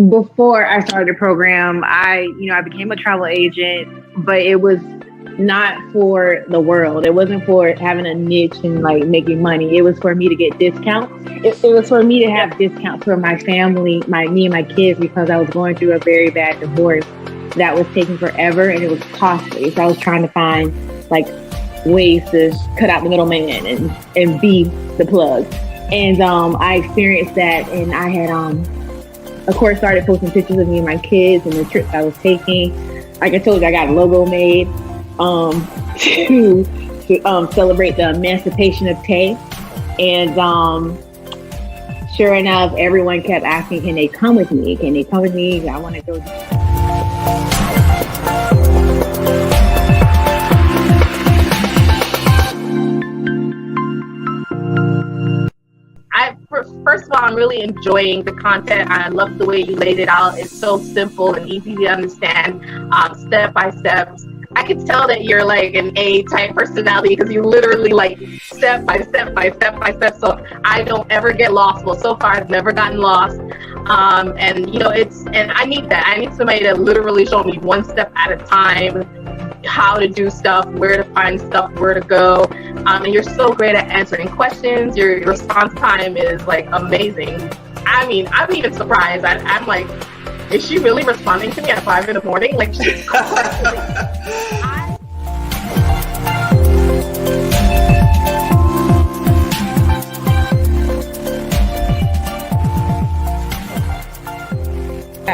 Before I started the program, I became a travel agent, but it was not for the world. It wasn't for having a niche and like making money. It was for me to get discounts. It was for me to have discounts for my family, me and my kids, because I was going through a very bad divorce that was taking forever and it was costly. So I was trying to find like ways to cut out the middleman and be the plug. And I experienced that, and I had of course started posting pictures of me and my kids and the trips I was taking. Like I told you, I got a logo made to celebrate the emancipation of Tay. And sure enough, everyone kept asking, can they come with me? Can they come with me? I want to go. First of all, I'm really enjoying the content. I love the way you laid it out. It's so simple and easy to understand, step by step. I can tell that you're like an A-type personality because you literally like step by step by step by step. So I don't ever get lost. Well, so far I've never gotten lost. And I need that. I need somebody to literally show me one step at a time how to do stuff, where to find stuff, where to go. And you're so great at answering questions. Your response time is like amazing. I mean, I'm even surprised. I'm like, is she really responding to me at 5 a.m? Like, she's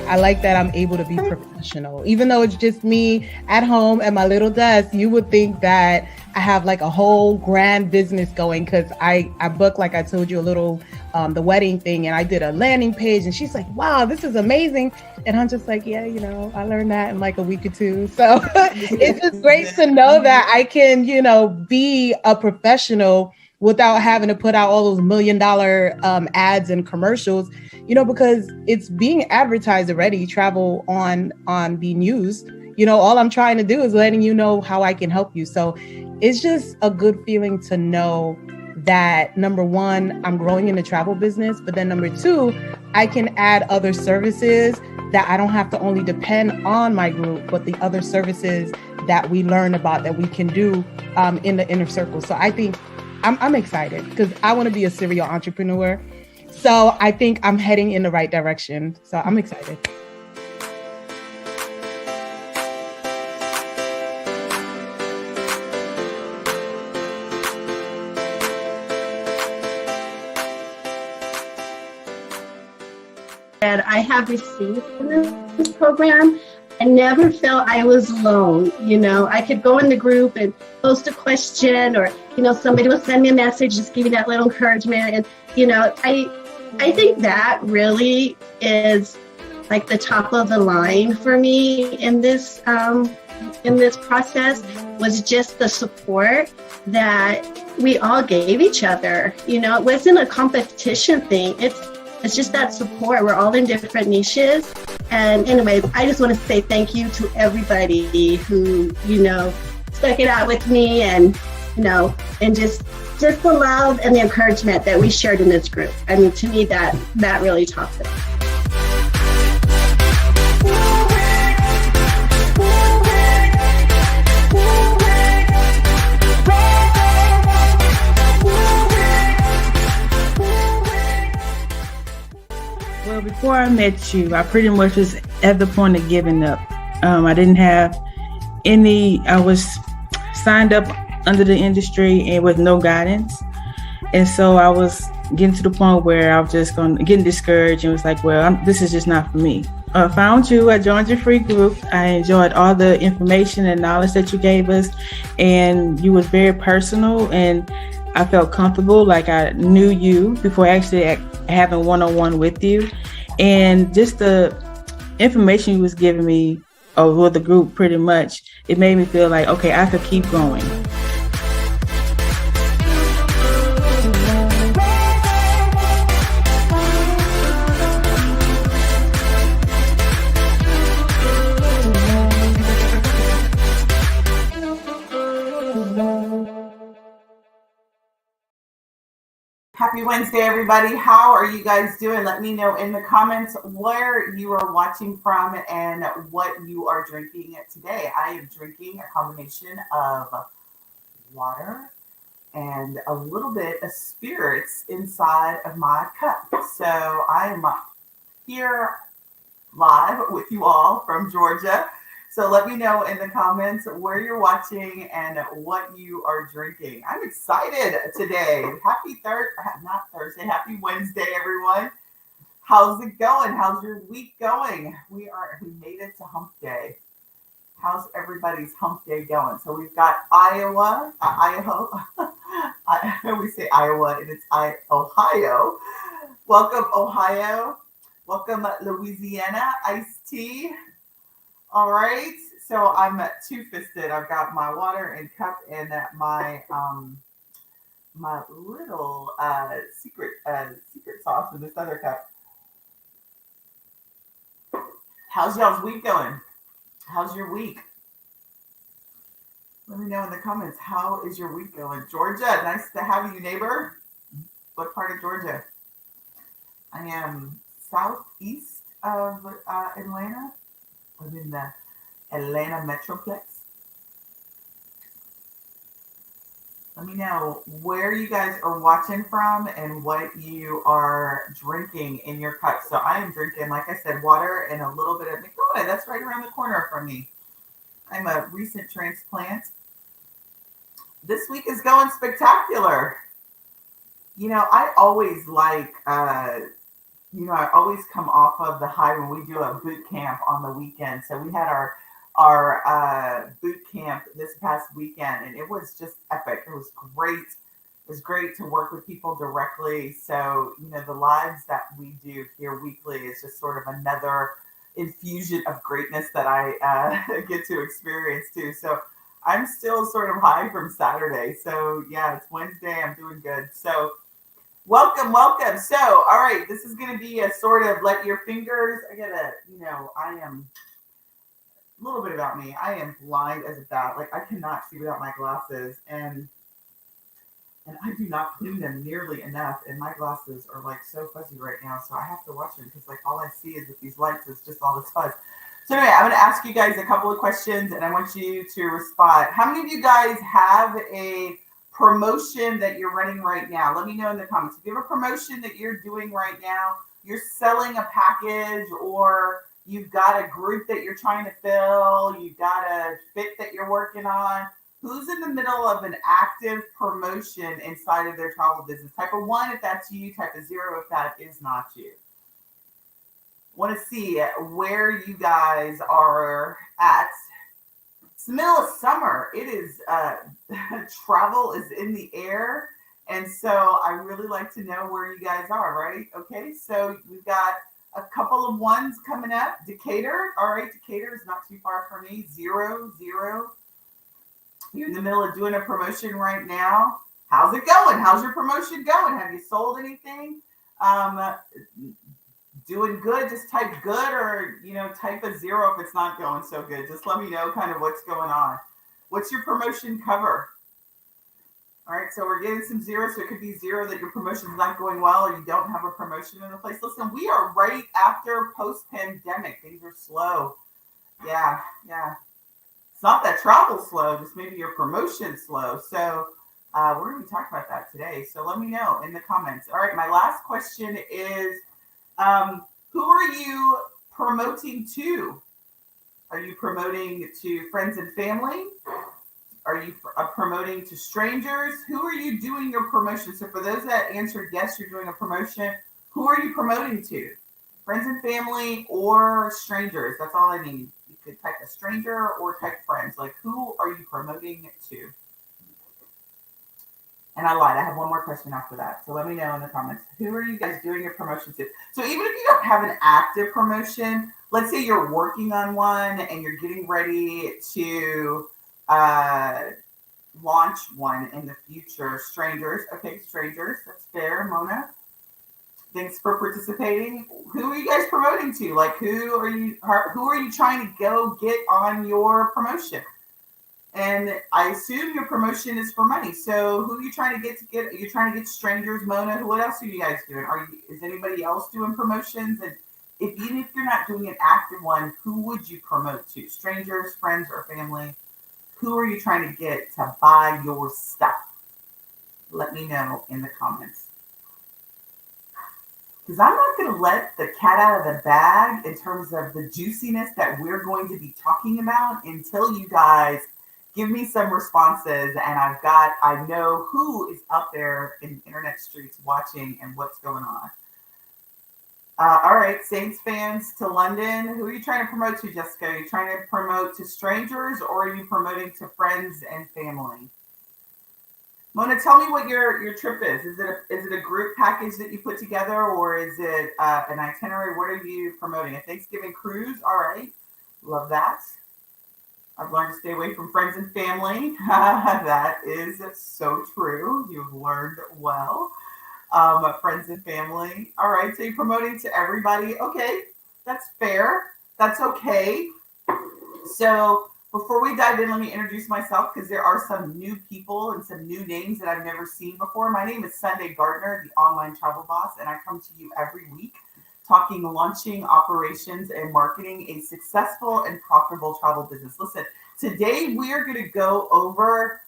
I like that I'm able to be professional. Even though it's just me at home at my little desk, you would think that I have like a whole grand business going, because I booked, like I told you, a little, the wedding thing, and I did a landing page, and she's like, wow, this is amazing. And I'm just like, yeah, I learned that in like a week or two. So it's just great to know that I can, be a professional without having to put out all those $1 million ads and commercials, because it's being advertised already, travel on the news. All I'm trying to do is letting you know how I can help you. So it's just a good feeling to know that, number one, I'm growing in the travel business, but then number two, I can add other services that I don't have to only depend on my group, but the other services that we learn about that we can do in the inner circle. So I think I'm excited because I want to be a serial entrepreneur. So I think I'm heading in the right direction. So I'm excited. That I have received in this program, I never felt I was alone. I could go in the group and post a question, or, somebody will send me a message, just give me that little encouragement. And, I think that really is like the top of the line for me in this process, was just the support that we all gave each other. It wasn't a competition thing. It's just that support. We're all in different niches. And anyway, I just want to say thank you to everybody who, stuck it out with me, and, and just the love and the encouragement that we shared in this group. I mean, to me, that really tops it. Well, before I met you, I pretty much was at the point of giving up. I didn't have I was signed up under the industry and with no guidance. And so I was getting to the point where I was just getting discouraged and was like, well, this is just not for me. I found you, I joined your free group. I enjoyed all the information and knowledge that you gave us. And you was very personal, and I felt comfortable, like I knew you before actually having one-on-one with you. And just the information you was giving me, or with the group pretty much, it made me feel like, okay, I could keep going. Happy Happy Wednesday, everybody. How are you guys doing? Let me know in the comments where you are watching from and what you are drinking today. I am drinking a combination of water and a little bit of spirits inside of my cup. So I am here live with you all from Georgia. So let me know in the comments where you're watching and what you are drinking. I'm excited today. Happy Wednesday, everyone. How's it going? How's your week going? We made it to hump day. How's everybody's hump day going? So we've got Iowa, Idaho. We say Iowa and it's Ohio. Welcome, Ohio. Welcome, Louisiana, iced tea. All right, so I'm two-fisted. I've got my water and cup and my my little secret sauce in this other cup. How's y'all's week going? How's your week? Let me know in the comments. How is your week going? Georgia, nice to have you, neighbor. What part of Georgia? I am southeast of Atlanta. I'm in the Atlanta Metroplex. Let me know where you guys are watching from and what you are drinking in your cup. So I am drinking, like I said, water and a little bit of Nicola. That's right around the corner from me. I'm a recent transplant. This week is going spectacular. You know, I always I always come off of the high when we do a boot camp on the weekend. So we had our boot camp this past weekend, and it was just epic. It was great. It was great to work with people directly. So, you know, the lives that we do here weekly is just sort of another infusion of greatness that I get to experience too. So I'm still sort of high from Saturday. So yeah, it's Wednesday. I'm doing good. So welcome. So, all right, this is going to be a sort of let your fingers, I am, a little bit about me. I am blind as a bat. Like, I cannot see without my glasses, and I do not clean them nearly enough, and my glasses are, like, so fuzzy right now, so I have to watch them, because, like, all I see is with these lights is just all this fuzz. So anyway, I'm going to ask you guys a couple of questions, and I want you to respond. How many of you guys have a promotion that you're running right now? Let me know in the comments. If you have a promotion that you're doing right now, you're selling a package, or you've got a group that you're trying to fill, you've got a fit that you're working on. Who's in the middle of an active promotion inside of their travel business? Type of 1 if that's you, type of 0 if that is not you. Want to see where you guys are at. It's the middle of summer. It is travel is in the air, and so I really like to know where you guys are, right? Okay, so we've got a couple of ones coming up. Decatur, all right, Decatur is not too far from me. 0. You're in the middle of doing a promotion right now. How's it going? How's your promotion going? Have you sold anything? Doing good, just type good, or type a 0 if it's not going so good. Just let me know kind of what's going on. What's your promotion cover? All right, so we're getting some 0, so it could be 0 that your promotion is not going well, or you don't have a promotion in the place. Listen, we are right after post-pandemic. Things are slow. Yeah. It's not that travel slow, just maybe your promotion slow. So we're going to be talking about that today. So let me know in the comments. All right, my last question is, who are you promoting to? Are you promoting to friends and family? Are you promoting to strangers? Who are you doing your promotion? So for those that answered yes, you're doing a promotion. Who are you promoting to? Friends and family or strangers? That's all I need. You could type a stranger or type friends. Like, who are you promoting to? And I lied. I have one more question after that. So let me know in the comments. Who are you guys doing your promotion to? So even if you don't have an active promotion, let's say you're working on one and you're getting ready to launch one in the future. Strangers. Okay, strangers. That's fair, Mona. Thanks for participating. Who are you guys promoting to? Like, who are you trying to go get on your promotion? And I assume your promotion is for money. So who are you trying to get? Are you trying to get strangers, Mona? What else are you guys doing? Is anybody else doing promotions? And even if you're not doing an active one, who would you promote to? Strangers, friends, or family? Who are you trying to get to buy your stuff? Let me know in the comments. Because I'm not going to let the cat out of the bag in terms of the juiciness that we're going to be talking about until you guys give me some responses, and I know who is out there in internet streets watching and what's going on. All right, Saints fans to London. Who are you trying to promote to, Jessica? Are you trying to promote to strangers, or are you promoting to friends and family? Mona, tell me what your trip is. Is it a group package that you put together, or is it an itinerary? What are you promoting? A Thanksgiving cruise? All right, love that. I've learned to stay away from friends and family. That is so true. You've learned well. Friends and family. All right, so you're promoting to everybody. Okay, that's fair. That's okay. So before we dive in, let me introduce myself because there are some new people and some new names that I've never seen before. My name is Sunday Gardner, the online travel boss, and I come to you every week talking launching, operations, and marketing a successful and profitable travel business. Listen, today we are going to go over,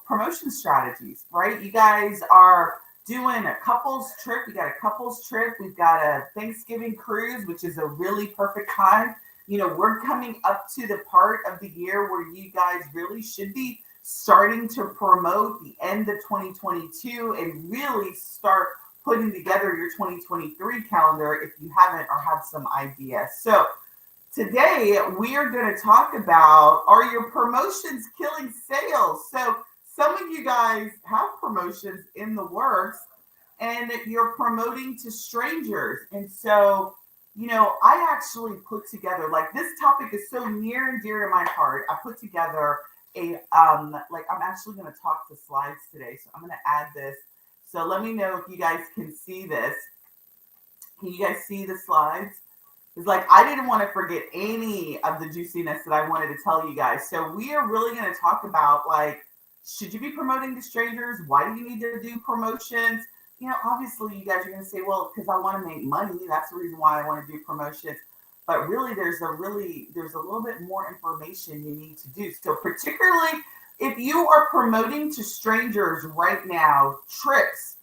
promotion strategies, right? You guys are doing a couples trip. We got a couples trip. We've got a Thanksgiving cruise, which is a really perfect time. We're coming up to the part of the year where you guys really should be starting to promote the end of 2022 and really start putting together your 2023 calendar if you haven't or have some ideas. So today we are going to talk about, are your promotions killing sales? So some of you guys have promotions in the works and you're promoting to strangers. And so, I actually put together, this topic is so near and dear to my heart. I put together I'm actually going to talk to slides today. So I'm going to add this. So let me know if you guys can see this. Can you guys see the slides? It's I didn't want to forget any of the juiciness that I wanted to tell you guys. So we are really going to talk about should you be promoting to strangers? Why do you need to do promotions? Obviously you guys are going to say, well, because I want to make money. That's the reason why I want to do promotions. But really, there's a little bit more information you need to do. So particularly if you are promoting to strangers right now, trips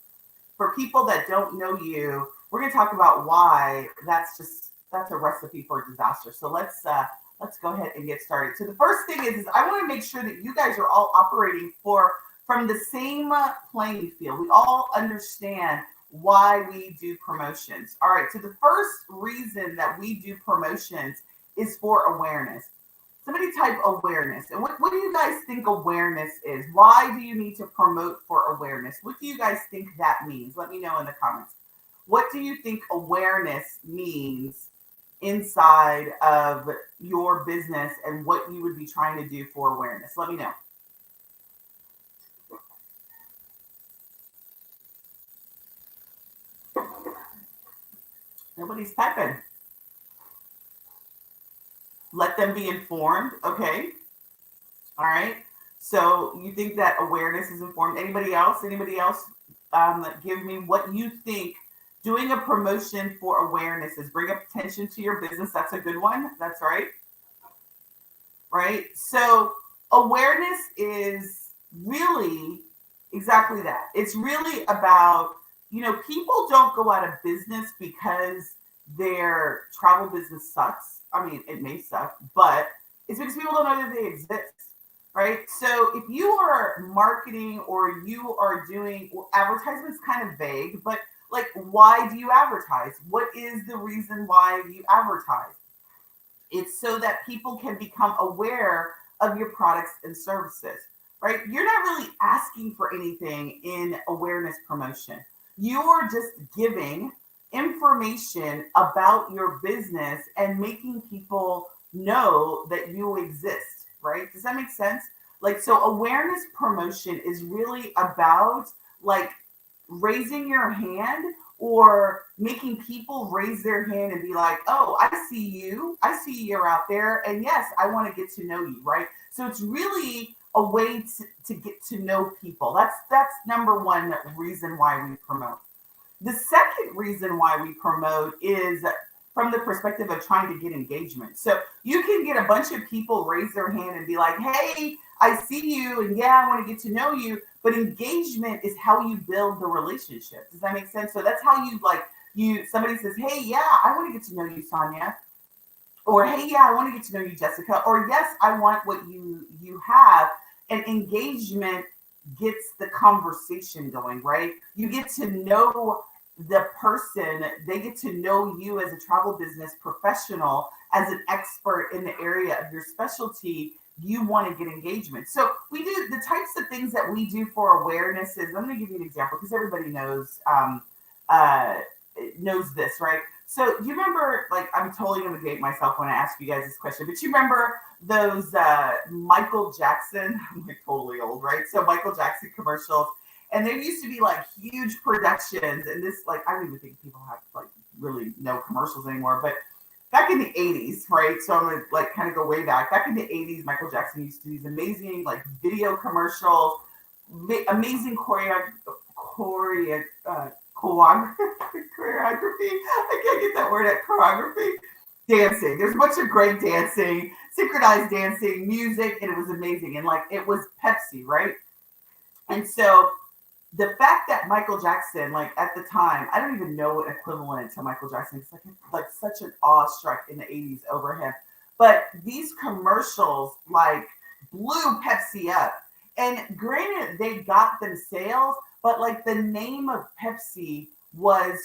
for people that don't know you, we're going to talk about why that's a recipe for disaster. So let's go ahead and get started. So the first thing is I want to make sure that you guys are all operating from the same playing field. We all understand why we do promotions. All right. So the first reason that we do promotions is for awareness. Somebody type awareness. And what do you guys think awareness is? Why do you need to promote for awareness? What do you guys think that means? Let me know in the comments. What do you think awareness means inside of your business and what you would be trying to do for awareness? Let me know. Nobody's typing. Let them be informed. Okay. All right. So you think that awareness is informed. Anybody else? Give me what you think doing a promotion for awareness is. Bring attention to your business. That's a good one. That's right. Right. So awareness is really exactly that. It's really about, people don't go out of business because their travel business sucks. I mean, it may suck, but it's because people don't know that they exist, right? So if you are marketing or you are doing advertisements, kind of vague, but why do you advertise? What is the reason why you advertise? It's so that people can become aware of your products and services, right? You're not really asking for anything in awareness promotion. You are just giving information about your business and making people know that you exist, right? Does that make sense? So awareness promotion is really about raising your hand or making people raise their hand and be like, oh, I see you. I see you're out there. And yes, I want to get to know you, right? So it's really a way to get to know people. That's number one reason why we promote. The second reason why we promote is from the perspective of trying to get engagement. So you can get a bunch of people raise their hand and be like, hey, I see you, and yeah, I want to get to know you. But engagement is how you build the relationship. Does that make sense? So that's how somebody says, hey, yeah, I want to get to know you, Sonia. Or, hey, yeah, I want to get to know you, Jessica. Or, yes, I want what you have. And engagement gets the conversation going, right? You get to know the person, they get to know you as a travel business professional, as an expert in the area of your specialty. You want to get engagement. So we do the types of things that we do for awareness is, I'm going to give you an example because everybody knows this, right? So you remember, like, I'm totally going to date myself when I ask you guys this question, but you remember those Michael Jackson, I'm like totally old, right? So Michael Jackson commercials, and there used to be like huge productions, and this, like, I don't even think people have like really no commercials anymore, but back in the 80s, right? So I'm going to like kind of go way back. Back in the 80s, Michael Jackson used to do these amazing like video commercials, amazing choreography. I can't get that word at choreography. Dancing. There's a bunch of great dancing, synchronized dancing, music, and it was amazing. And like it was Pepsi, right? And so the fact that Michael Jackson, like at the time, I don't even know what equivalent to Michael Jackson. It's like such an awestruck in the 80s over him. But these commercials like blew Pepsi up. And granted, they got them sales, but like the name of Pepsi was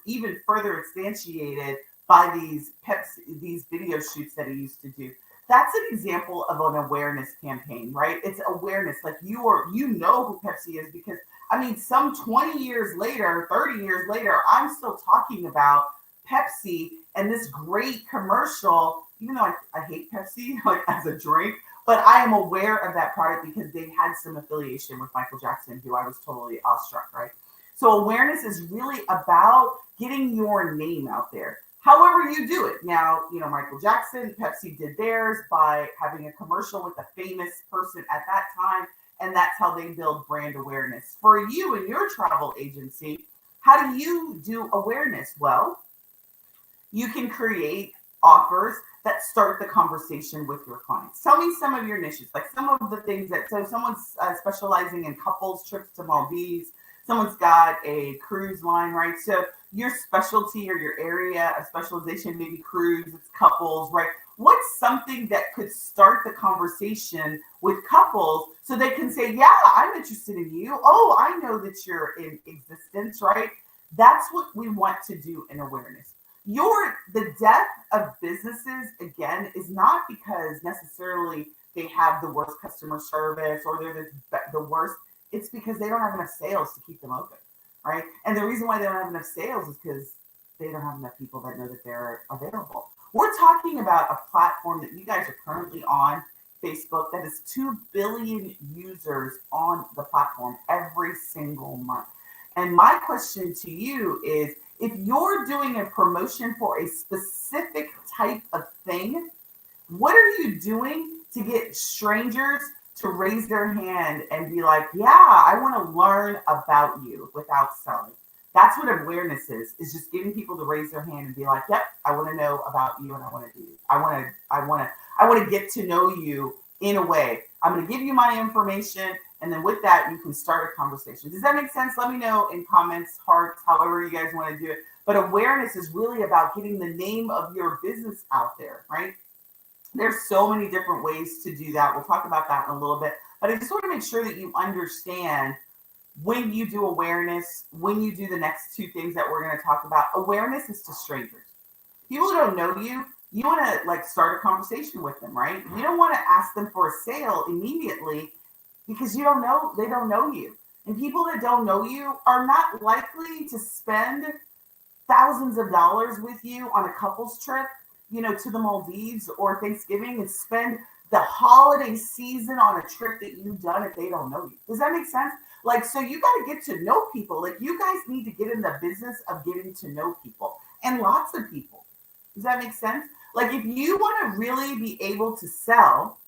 even further instantiated by these video shoots that he used to do. That's an example of an awareness campaign, right? It's awareness. Like you know who Pepsi is because, I mean, some 20 years later, 30 years later, I'm still talking about Pepsi and this great commercial, even though I hate Pepsi like as a drink, but I am aware of that product because they had some affiliation with Michael Jackson, who I was totally awestruck, right? So awareness is really about getting your name out there. However you do it. Now, Michael Jackson, Pepsi did theirs by having a commercial with a famous person at that time, and that's how they build brand awareness. For you and your travel agency, how do you do awareness? Well, you can create offers that start the conversation with your clients. Tell me some of your niches, like some of the things so someone's specializing in couples trips to Maldives. Someone's got a cruise line, right? So your specialty or your area of specialization, maybe cruise, it's couples, right? What's something that could start the conversation with couples so they can say, yeah, I'm interested in you. Oh, I know that you're in existence, right? That's what we want to do in awareness. The death of businesses, again, is not because necessarily they have the worst customer service or they're the worst. It's because they don't have enough sales to keep them open, right? And the reason why they don't have enough sales is because they don't have enough people that know that they're available. We're talking about a platform that you guys are currently on, Facebook, that is 2 billion users on the platform every single month. And my question to you is, if you're doing a promotion for a specific type of thing, what are you doing to get strangers to raise their hand and be like, yeah, I want to learn about you without selling? That's what awareness is just getting people to raise their hand and be like, yep, I want to know about you and I want to get to know you in a way. I'm going to give you my information, and then with that, you can start a conversation. Does that make sense? Let me know in comments, hearts, however you guys want to do it. But awareness is really about getting the name of your business out there, right? There's so many different ways to do that. We'll talk about that in a little bit. But I just want to make sure that you understand when you do awareness, when you do the next two things that we're going to talk about. Awareness is to strangers. People who don't know you, you want to like start a conversation with them, right? You don't want to ask them for a sale immediately because they don't know you. And people that don't know you are not likely to spend thousands of dollars with you on a couples trip, to the Maldives or Thanksgiving, and spend the holiday season on a trip that you've done if they don't know you. Does that make sense? Like, so you got to get to know people. Like, you guys need to get in the business of getting to know people and lots of people. Does that make sense? Like, if you want to really be able to sell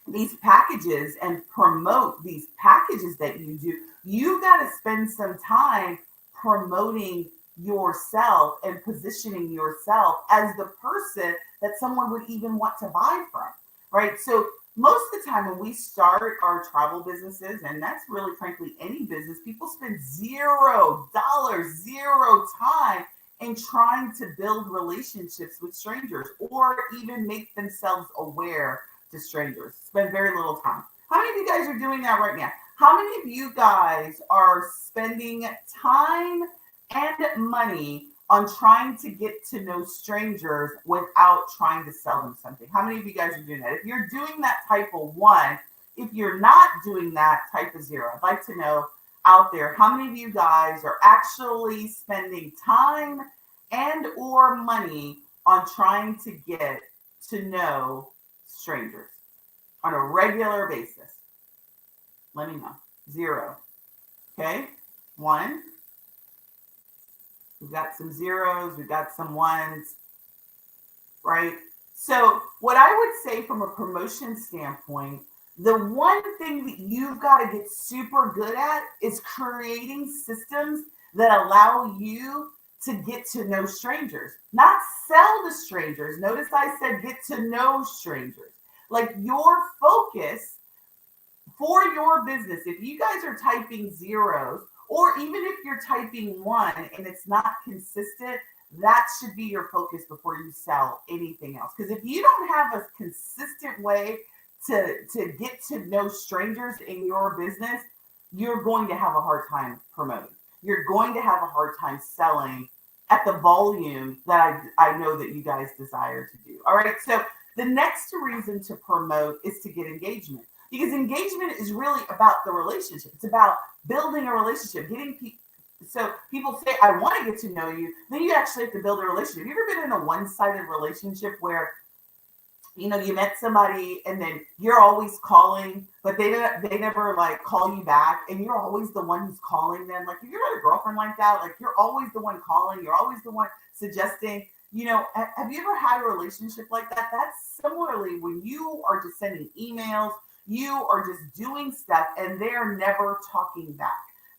these packages and promote these packages that you do, you got to spend some time promoting yourself and positioning yourself as the person that someone would even want to buy from, right? So most of the time when we start our travel businesses, and that's really frankly any business, people spend $0, zero time in trying to build relationships with strangers or even make themselves aware to strangers. Spend very little time. How many of you guys are doing that right now? How many of you guys are spending time and money on trying to get to know strangers without trying to sell them something? How many of you guys are doing that? If you're doing that, type of 1. If you're not doing that, type of 0. I'd like to know out there, how many of you guys are actually spending time and or money on trying to get to know strangers on a regular basis? Let me know. 0. Okay. 1. We've got some 0s. We've got some 1s. Right. So what I would say from a promotion standpoint, the one thing that you've got to get super good at is creating systems that allow you to get to know strangers, not sell to strangers. Notice I said get to know strangers. Like, your focus for your business, if you guys are typing 0s, or even if you're typing 1 and it's not consistent, that should be your focus before you sell anything else. Because if you don't have a consistent way to get to know strangers in your business, you're going to have a hard time promoting. You're going to have a hard time selling at the volume that I know that you guys desire to do. All right. So the next reason to promote is to get engagement, because engagement is really about the relationship. It's about building a relationship, getting people. So people say, I want to get to know you. Then you actually have to build a relationship. Have you ever been in a one-sided relationship where, you met somebody and then you're always calling, but they never like call you back, and you're always the one who's calling them? Like, if you're not a girlfriend like that, like, you're always the one calling, you're always the one suggesting. Have you ever had a relationship like that? That's similarly when you are just sending emails, you are just doing stuff, and they're never talking back.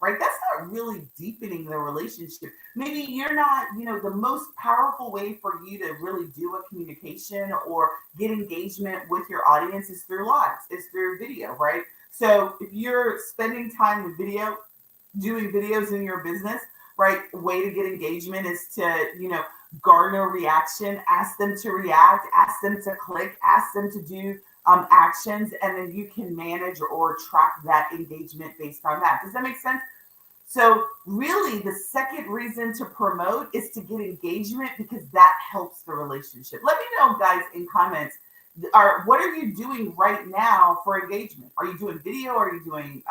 Right? That's not really deepening the relationship. Maybe you're not, the most powerful way for you to really do a communication or get engagement with your audience is through lives, is through video, right? So if you're spending time with video, doing videos in your business, right? Way to get engagement is to, garner reaction, ask them to react, ask them to click, ask them to do actions, and then you can manage or track that engagement based on that. Does that make sense? So really, the second reason to promote is to get engagement, because that helps the relationship. Let me know, guys, in comments, what are you doing right now for engagement? Are you doing video? Are you doing,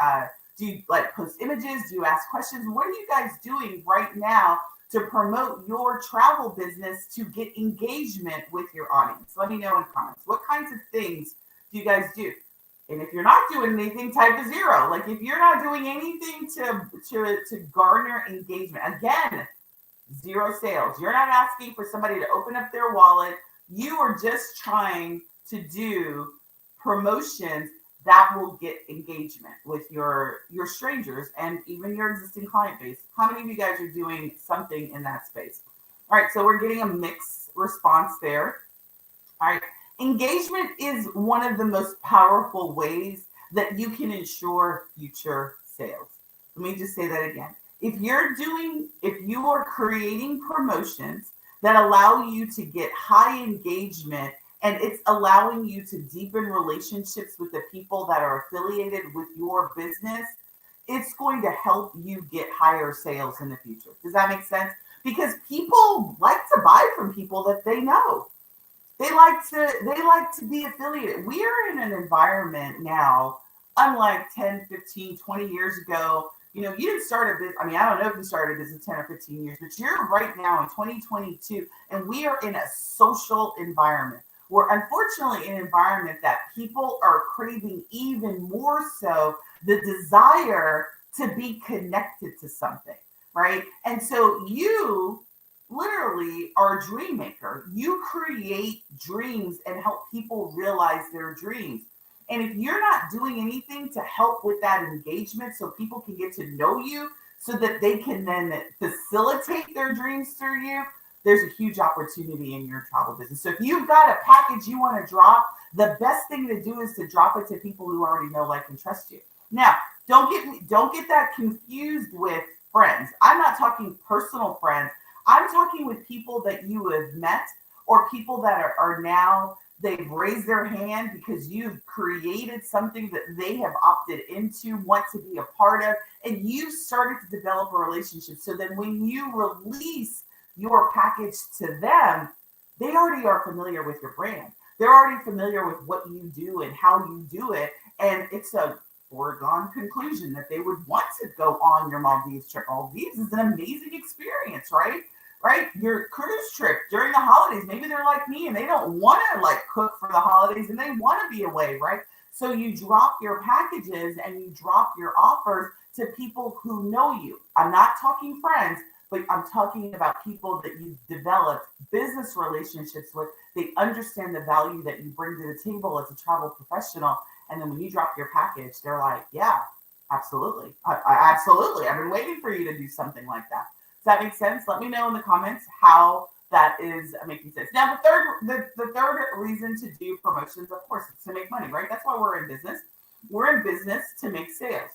do you like post images? Do you ask questions? What are you guys doing right now to promote your travel business to get engagement with your audience? Let me know in comments. What kinds of things do you guys do? And if you're not doing anything, type a 0. Like, if you're not doing anything to garner engagement, again, 0 sales. You're not asking for somebody to open up their wallet. You are just trying to do promotions that will get engagement with your strangers and even your existing client base. How many of you guys are doing something in that space? All right, so we're getting a mixed response there. All right. Engagement is one of the most powerful ways that you can ensure future sales. Let me just say that again. If you are creating promotions that allow you to get high engagement, and it's allowing you to deepen relationships with the people that are affiliated with your business, it's going to help you get higher sales in the future. Does that make sense? Because people like to buy from people that they know. They like to be affiliated. We are in an environment now, unlike 10, 15, 20 years ago. You didn't start a business. I mean, I don't know if you started a business 10 or 15 years, but you're right now in 2022, and we are in a social environment. We're unfortunately in an environment that people are craving even more so the desire to be connected to something, right? And so you literally are a dream maker. You create dreams and help people realize their dreams. And if you're not doing anything to help with that engagement so people can get to know you so that they can then facilitate their dreams through you, there's a huge opportunity in your travel business. So if you've got a package you want to drop, the best thing to do is to drop it to people who already know, like, and trust you. Now, don't get that confused with friends. I'm not talking personal friends. I'm talking with people that you have met or people that are now, they've raised their hand because you've created something that they have opted into, want to be a part of, and you've started to develop a relationship. So then when you release your package to them, they already are familiar with your brand. They're already familiar with what you do and how you do it. And it's a foregone conclusion that they would want to go on your Maldives trip. Maldives is an amazing experience, right? Right? Your cruise trip during the holidays, maybe they're like me and they don't want to like cook for the holidays and they want to be away, right? So you drop your packages and you drop your offers to people who know you. I'm not talking friends, but I'm talking about people that you've developed business relationships with. They understand the value that you bring to the table as a travel professional. And then when you drop your package, they're like, yeah, absolutely. Absolutely. I've been waiting for you to do something like that. Does that make sense? Let me know in the comments how that is making sense. Now, the third reason to do promotions, of course, is to make money, right? That's why we're in business. We're in business to make sales.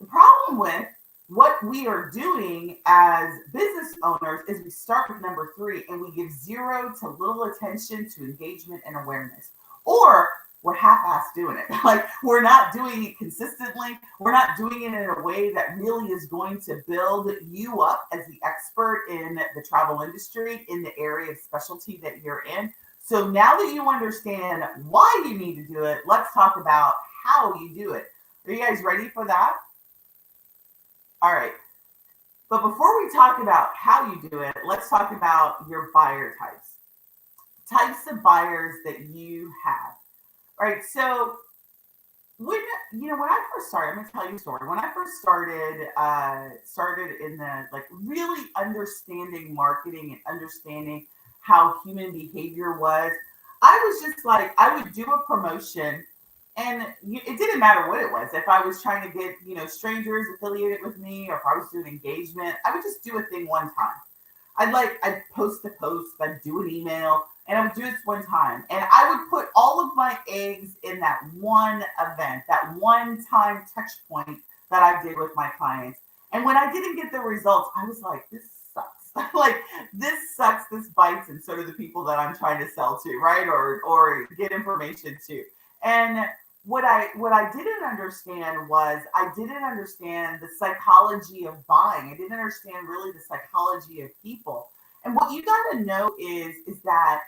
The problem with what we are doing as business owners is we start with number 3 and we give zero to little attention to engagement and awareness. Or we're half-assed doing it. Like, we're not doing it consistently. We're not doing it in a way that really is going to build you up as the expert in the travel industry, in the area of specialty that you're in. So now that you understand why you need to do it, let's talk about how you do it. Are you guys ready for that? All right. But before we talk about how you do it, let's talk about your buyer types. Types of buyers that you have. All right. So when I first started, I'm going to tell you a story. When I first started in the, like, really understanding marketing and understanding how human behavior was, I was just like, I would do a promotion and it didn't matter what it was. If I was trying to get, strangers affiliated with me, or if I was doing engagement, I would just do a thing one time. I'd post a post, I'd do an email, and I would do this one time. And I would put all of my eggs in that one event, that one time touch point that I did with my clients. And when I didn't get the results, I was like, this sucks. Like, this sucks, this bites, and so do the people that I'm trying to sell to, right? Or get information to. And what I didn't understand was I didn't understand the psychology of buying. I didn't understand really the psychology of people. And what you got to know is that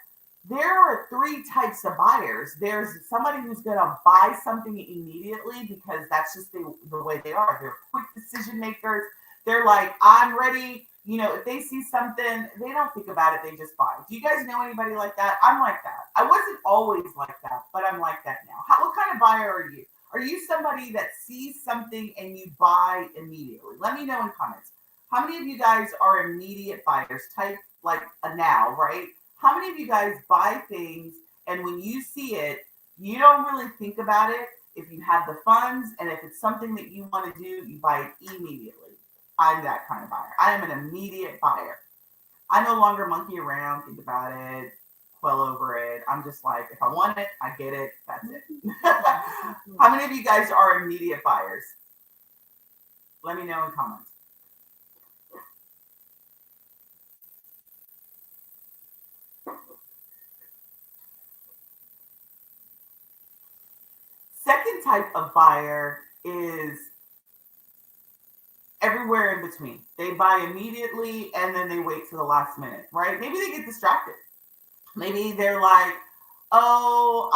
there are 3 types of buyers. There's somebody who's going to buy something immediately because that's just the way they are. They're quick decision makers. They're like, I'm ready. If they see something, they don't think about it. They just buy. Do you guys know anybody like that? I'm like that. I wasn't always like that, but I'm like that now. What kind of buyer are you? Are you somebody that sees something and you buy immediately? Let me know in comments. How many of you guys are immediate buyers? Type like a now, right? How many of you guys buy things and when you see it, you don't really think about it? If you have the funds and if it's something that you want to do, you buy it immediately. I'm that kind of buyer. I am an immediate buyer. I no longer monkey around, think about it, quell over it. I'm just like, if I want it, I get it. That's it. How many of you guys are immediate buyers? Let me know in comments. Second type of buyer is everywhere in between. They buy immediately and then they wait to the last minute, right? Maybe they get distracted. Maybe they're like, oh,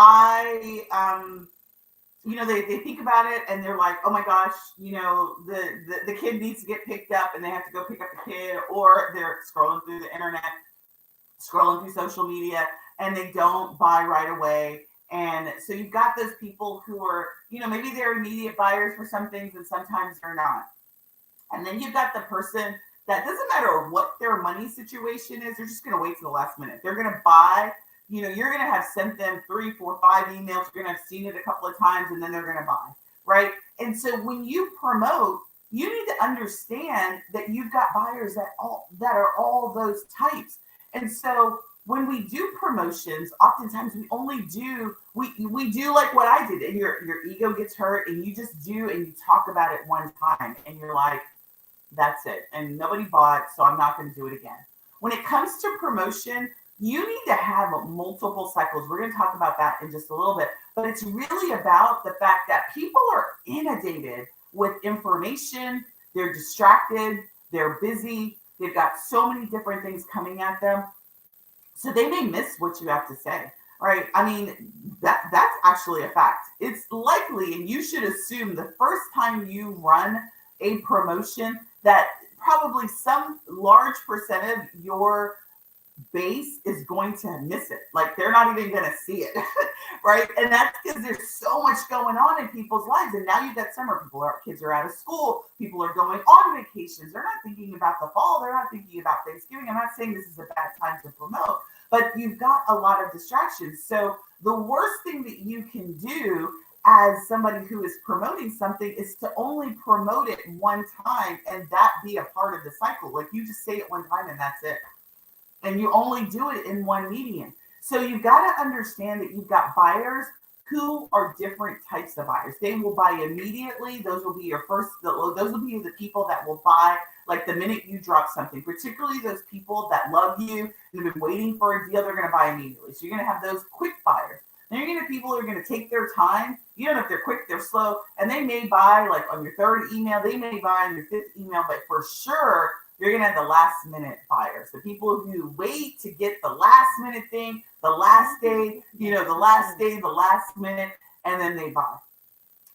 they think about it and they're like, oh my gosh, the kid needs to get picked up and they have to go pick up the kid, or they're scrolling through the internet, scrolling through social media, and they don't buy right away. And so you've got those people who are, maybe they're immediate buyers for some things and sometimes they're not. And then you've got the person that doesn't matter what their money situation is, they're just going to wait to the last minute. They're going to buy, you're going to have sent them 3, 4, 5 emails. You're going to have seen it a couple of times and then they're going to buy, right? And so when you promote, you need to understand that you've got buyers that are all those types. And so when we do promotions, oftentimes we do like what I did, and your ego gets hurt and you just do, and you talk about it one time and you're like, that's it. And nobody bought, so I'm not going to do it again. When it comes to promotion, you need to have multiple cycles. We're going to talk about that in just a little bit, but it's really about the fact that people are inundated with information. They're distracted. They're busy. They've got so many different things coming at them. So they may miss what you have to say, right? I mean, that's actually a fact. It's likely, and you should assume the first time you run a promotion that probably some large percent of your base is going to miss it. Like they're not even going to see it, right? And that's because there's so much going on in people's lives. And now you've got summer, kids are out of school, people are going on vacations. They're not thinking about the fall. They're not thinking about Thanksgiving. I'm not saying this is a bad time to promote, but you've got a lot of distractions. So the worst thing that you can do as somebody who is promoting something is to only promote it one time and that be a part of the cycle. Like you just say it one time and that's it. And you only do it in one medium. So you've got to understand that you've got buyers who are different types of buyers. They will buy immediately. Those will be your first, those will be the people that will buy like the minute you drop something, particularly those people that love you and have been waiting for a deal, they're going to buy immediately. So you're going to have those quick buyers. Then you're going to have people who are going to take their time. You don't know if they're quick, they're slow, and they may buy like on your third email, they may buy on your fifth email, but for sure, you're going to have the last minute buyers, the people who wait to get the last minute thing, the last day, the last minute, and then they buy.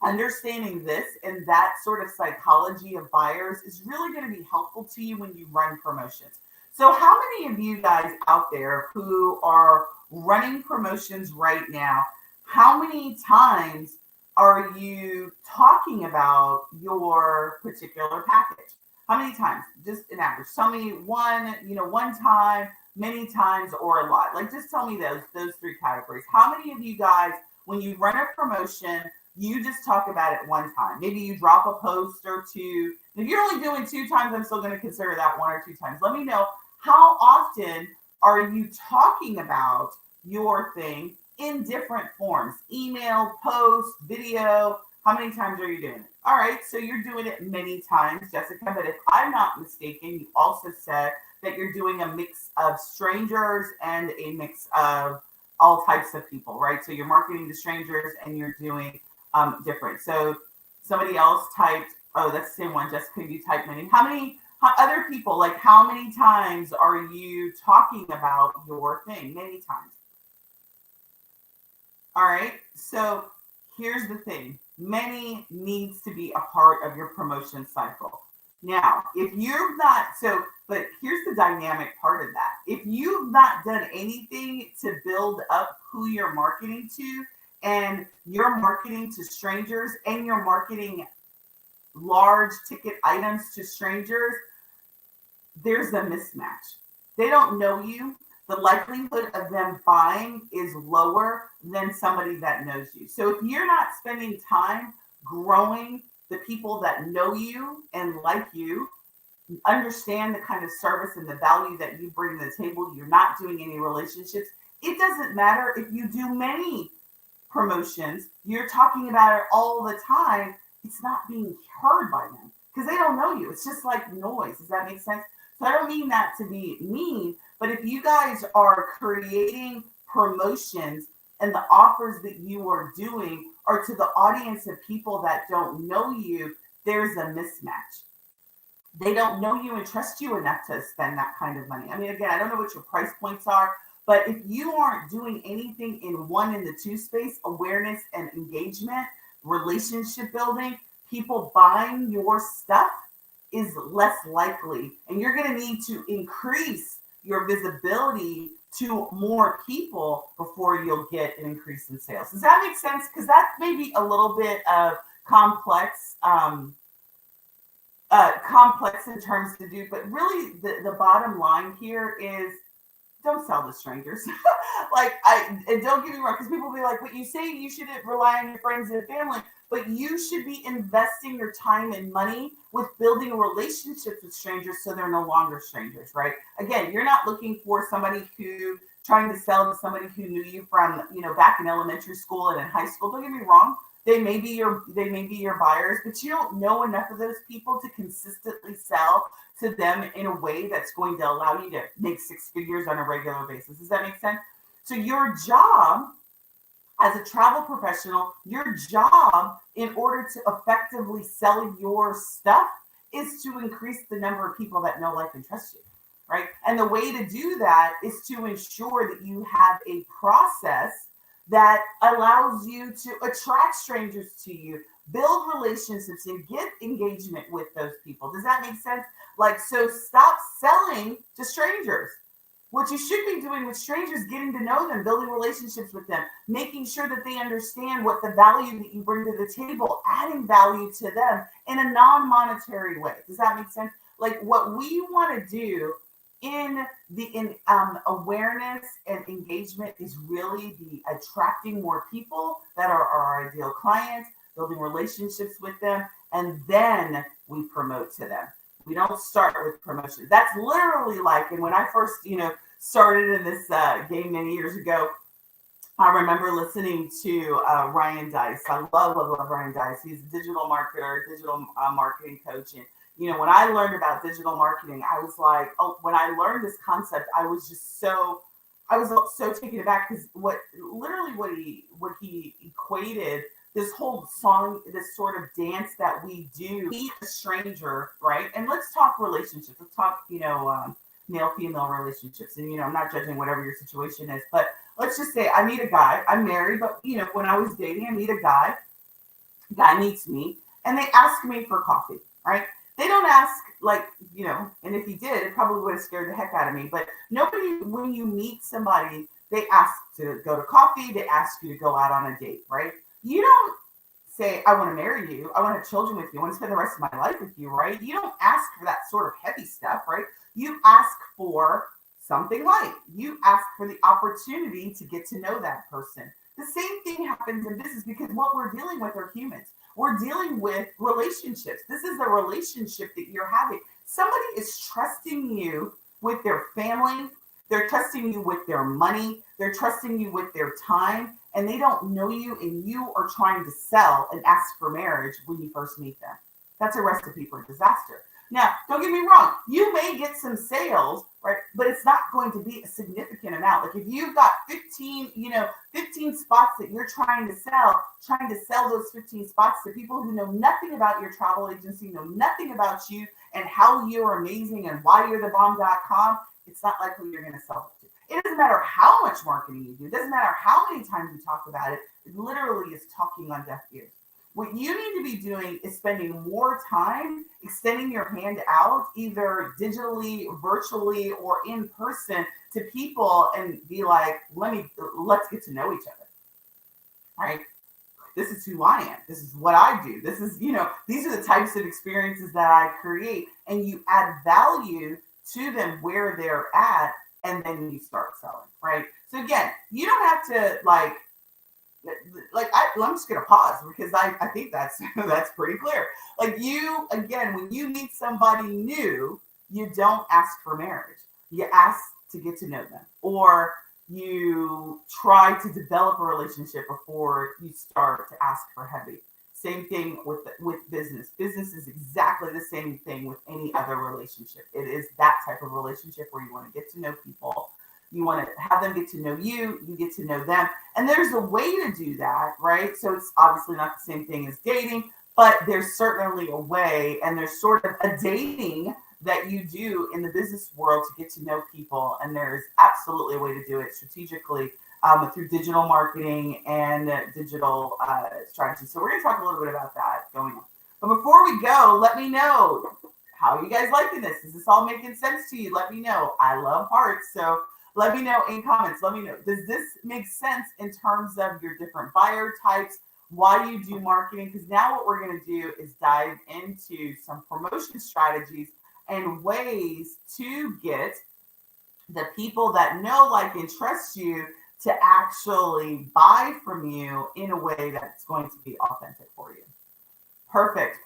Understanding this and that sort of psychology of buyers is really going to be helpful to you when you run promotions. So how many of you guys out there who are running promotions right now, how many times are you talking about your particular package? How many times? Just an average. Tell me one time, many times, or a lot. Like just tell me those three categories. How many of you guys, when you run a promotion, you just talk about it one time? Maybe you drop a post or two. If you're only doing 2 times, I'm still going to consider that 1 or 2 times. Let me know, how often are you talking about your thing in different forms? Email, post, video. How many times are you doing it? All right, so you're doing it many times, Jessica, but if I'm not mistaken, you also said that you're doing a mix of strangers and a mix of all types of people, right? So you're marketing to strangers and you're doing different. So somebody else typed, oh, that's the same one, Jessica, you typed many. How many other people, like how many times are you talking about your thing? Many times. All right, so here's the thing. Many needs to be a part of your promotion cycle. Now, if you've not, but here's the dynamic part of that. If you've not done anything to build up who you're marketing to, and you're marketing to strangers and you're marketing large ticket items to strangers, there's a mismatch. They don't know you. The likelihood of them buying is lower than somebody that knows you. So if you're not spending time growing the people that know you and like you, understand the kind of service and the value that you bring to the table, you're not doing any relationships, it doesn't matter if you do many promotions, you're talking about it all the time, it's not being heard by them because they don't know you. It's just like noise. Does that make sense? So I don't mean that to be mean, but if you guys are creating promotions and the offers that you are doing are to the audience of people that don't know you, there's a mismatch. They don't know you and trust you enough to spend that kind of money. I mean, again, I don't know what your price points are, but if you aren't doing anything in 1 and 2 space, awareness and engagement, relationship building, people buying your stuff is less likely. And you're going to need to increase your visibility to more people before you'll get an increase in sales. Does that make sense? Because that may be a little bit of complex in terms to do, but really the bottom line here is don't sell to strangers. And don't get me wrong, because people will be like, but you say you shouldn't rely on your friends and family, but you should be investing your time and money with building relationships with strangers so they're no longer strangers, right? Again, you're not looking for somebody who trying to sell to somebody who knew you from, back in elementary school and in high school. Don't get me wrong. They may be your buyers, but you don't know enough of those people to consistently sell to them in a way that's going to allow you to make six figures on a regular basis. Does that make sense? So your job as a travel professional, your job in order to effectively sell your stuff is to increase the number of people that know, like, and trust you, right? And the way to do that is to ensure that you have a process that allows you to attract strangers to you, build relationships, and get engagement with those people. Does that make sense? So stop selling to strangers. What you should be doing with strangers, getting to know them, building relationships with them, making sure that they understand what the value that you bring to the table, adding value to them in a non-monetary way. Does that make sense? What we want to do in awareness and engagement is really be attracting more people that are our ideal clients, building relationships with them, and then we promote to them. We don't start with promotion. That's literally and when I first, started in this game many years ago, I remember listening to Ryan Dice. I love Ryan Dice. He's a digital marketer, digital marketing coach. And, when I learned about digital marketing, I was like, when I learned this concept, I was so taken aback because what he equated this whole song, this sort of dance that we do, meet a stranger, right? And let's talk relationships. Let's talk, male-female relationships. And, I'm not judging whatever your situation is, but let's just say I meet a guy. I'm married, but, when I was dating, I meet a guy meets me, and they ask me for coffee, right? They don't ask, and if he did, it probably would have scared the heck out of me. But nobody, when you meet somebody, they ask to go to coffee. They ask you to go out on a date, right? You don't say, I want to marry you. I want to have children with you. I want to spend the rest of my life with you, right? You don't ask for that sort of heavy stuff, right? You ask for something light. You ask for the opportunity to get to know that person. The same thing happens in business because what we're dealing with are humans. We're dealing with relationships. This is a relationship that you're having. Somebody is trusting you with their family. They're trusting you with their money. They're trusting you with their time. And they don't know you, and you are trying to sell and ask for marriage when you first meet them. That's a recipe for disaster. Now, don't get me wrong. You may get some sales, right? But it's not going to be a significant amount. If you've got 15 spots that you're trying to sell those 15 spots to people who know nothing about your travel agency, know nothing about you and how you're amazing and why you're the bomb.com, it's not likely you're going to sell it to. It doesn't matter how much marketing you do. It doesn't matter how many times you talk about it. It literally is talking on deaf ears. What you need to be doing is spending more time extending your hand out, either digitally, virtually, or in person to people and be like, let's get to know each other. Right? This is who I am. This is what I do. This is, these are the types of experiences that I create, and you add value to them where they're at, and then you start selling, right? So again, you don't have to I'm just gonna pause because I think that's pretty clear. When you meet somebody new, you don't ask for marriage. You ask to get to know them, or you try to develop a relationship before you start to ask for heavy. Same thing with business. Business is exactly the same thing with any other relationship. It is that type of relationship where you want to get to know people. You want to have them get to know you. You get to know them. And there's a way to do that, right? So it's obviously not the same thing as dating, but there's certainly a way, and there's sort of a dating that you do in the business world to get to know people. And there's absolutely a way to do it strategically through digital marketing and digital strategy. So we're going to talk a little bit about that going on. But before we go, let me know, how are you guys liking this? Is this all making sense to you? Let me know. I love hearts. So let me know in comments. Let me know. Does this make sense in terms of your different buyer types? Why you do marketing? Because now what we're going to do is dive into some promotion strategies and ways to get the people that know, like, and trust you to actually buy from you in a way that's going to be authentic for you. Perfect.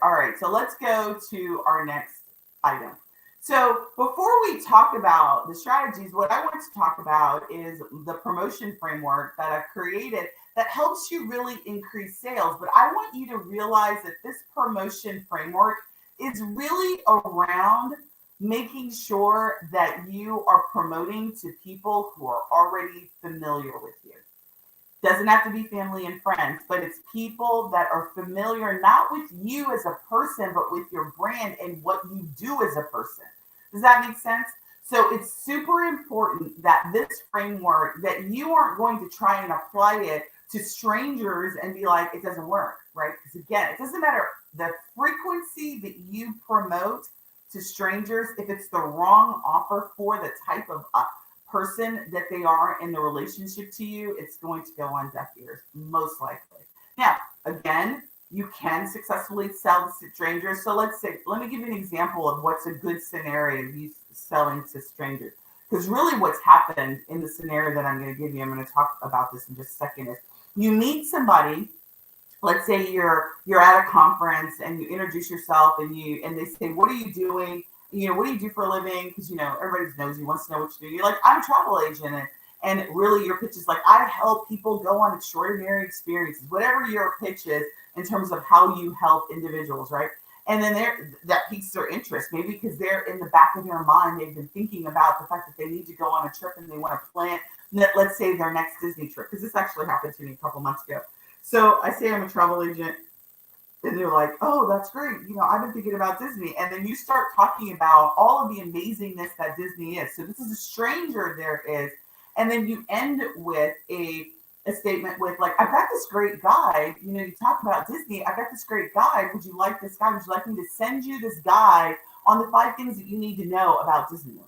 All right, so let's go to our next item. So before we talk about the strategies, what I want to talk about is the promotion framework that I've created that helps you really increase sales. But I want you to realize that this promotion framework is really around making sure that you are promoting to people who are already familiar with you. Doesn't have to be family and friends, but it's people that are familiar not with you as a person, but with your brand and what you do as a person. Does that make sense? So it's super important that this framework, that you aren't going to try and apply it to strangers and be like, it doesn't work, right? Because again, it doesn't matter the frequency that you promote to strangers. If it's the wrong offer for the type of person that they are in the relationship to you, it's going to go on deaf ears, most likely. Now, again, you can successfully sell to strangers. So let me give you an example of what's a good scenario of you selling to strangers. Because really what's happened in the scenario that I'm going to give you, I'm going to talk about this in just a second, is you meet somebody. Let's say you're at a conference and you introduce yourself and they say, what are you doing? What do you do for a living? Because, everybody knows you, wants to know what you do. You're like, I'm a travel agent. And really your pitch is like, I help people go on extraordinary experiences, whatever your pitch is in terms of how you help individuals, right? And then that piques their interest, maybe because they're in the back of their mind, they've been thinking about the fact that they need to go on a trip and they want to plan, let's say, their next Disney trip. Because this actually happened to me a couple months ago. So I say I'm a travel agent. And they're like, oh, that's great. I've been thinking about Disney. And then you start talking about all of the amazingness that Disney is. So this is a stranger there is. And then you end with a statement with like, I've got this great guide. You talk about Disney. I've got this great guide. Would you like this guide? Would you like me to send you this guide on the 5 things that you need to know about Disneyland?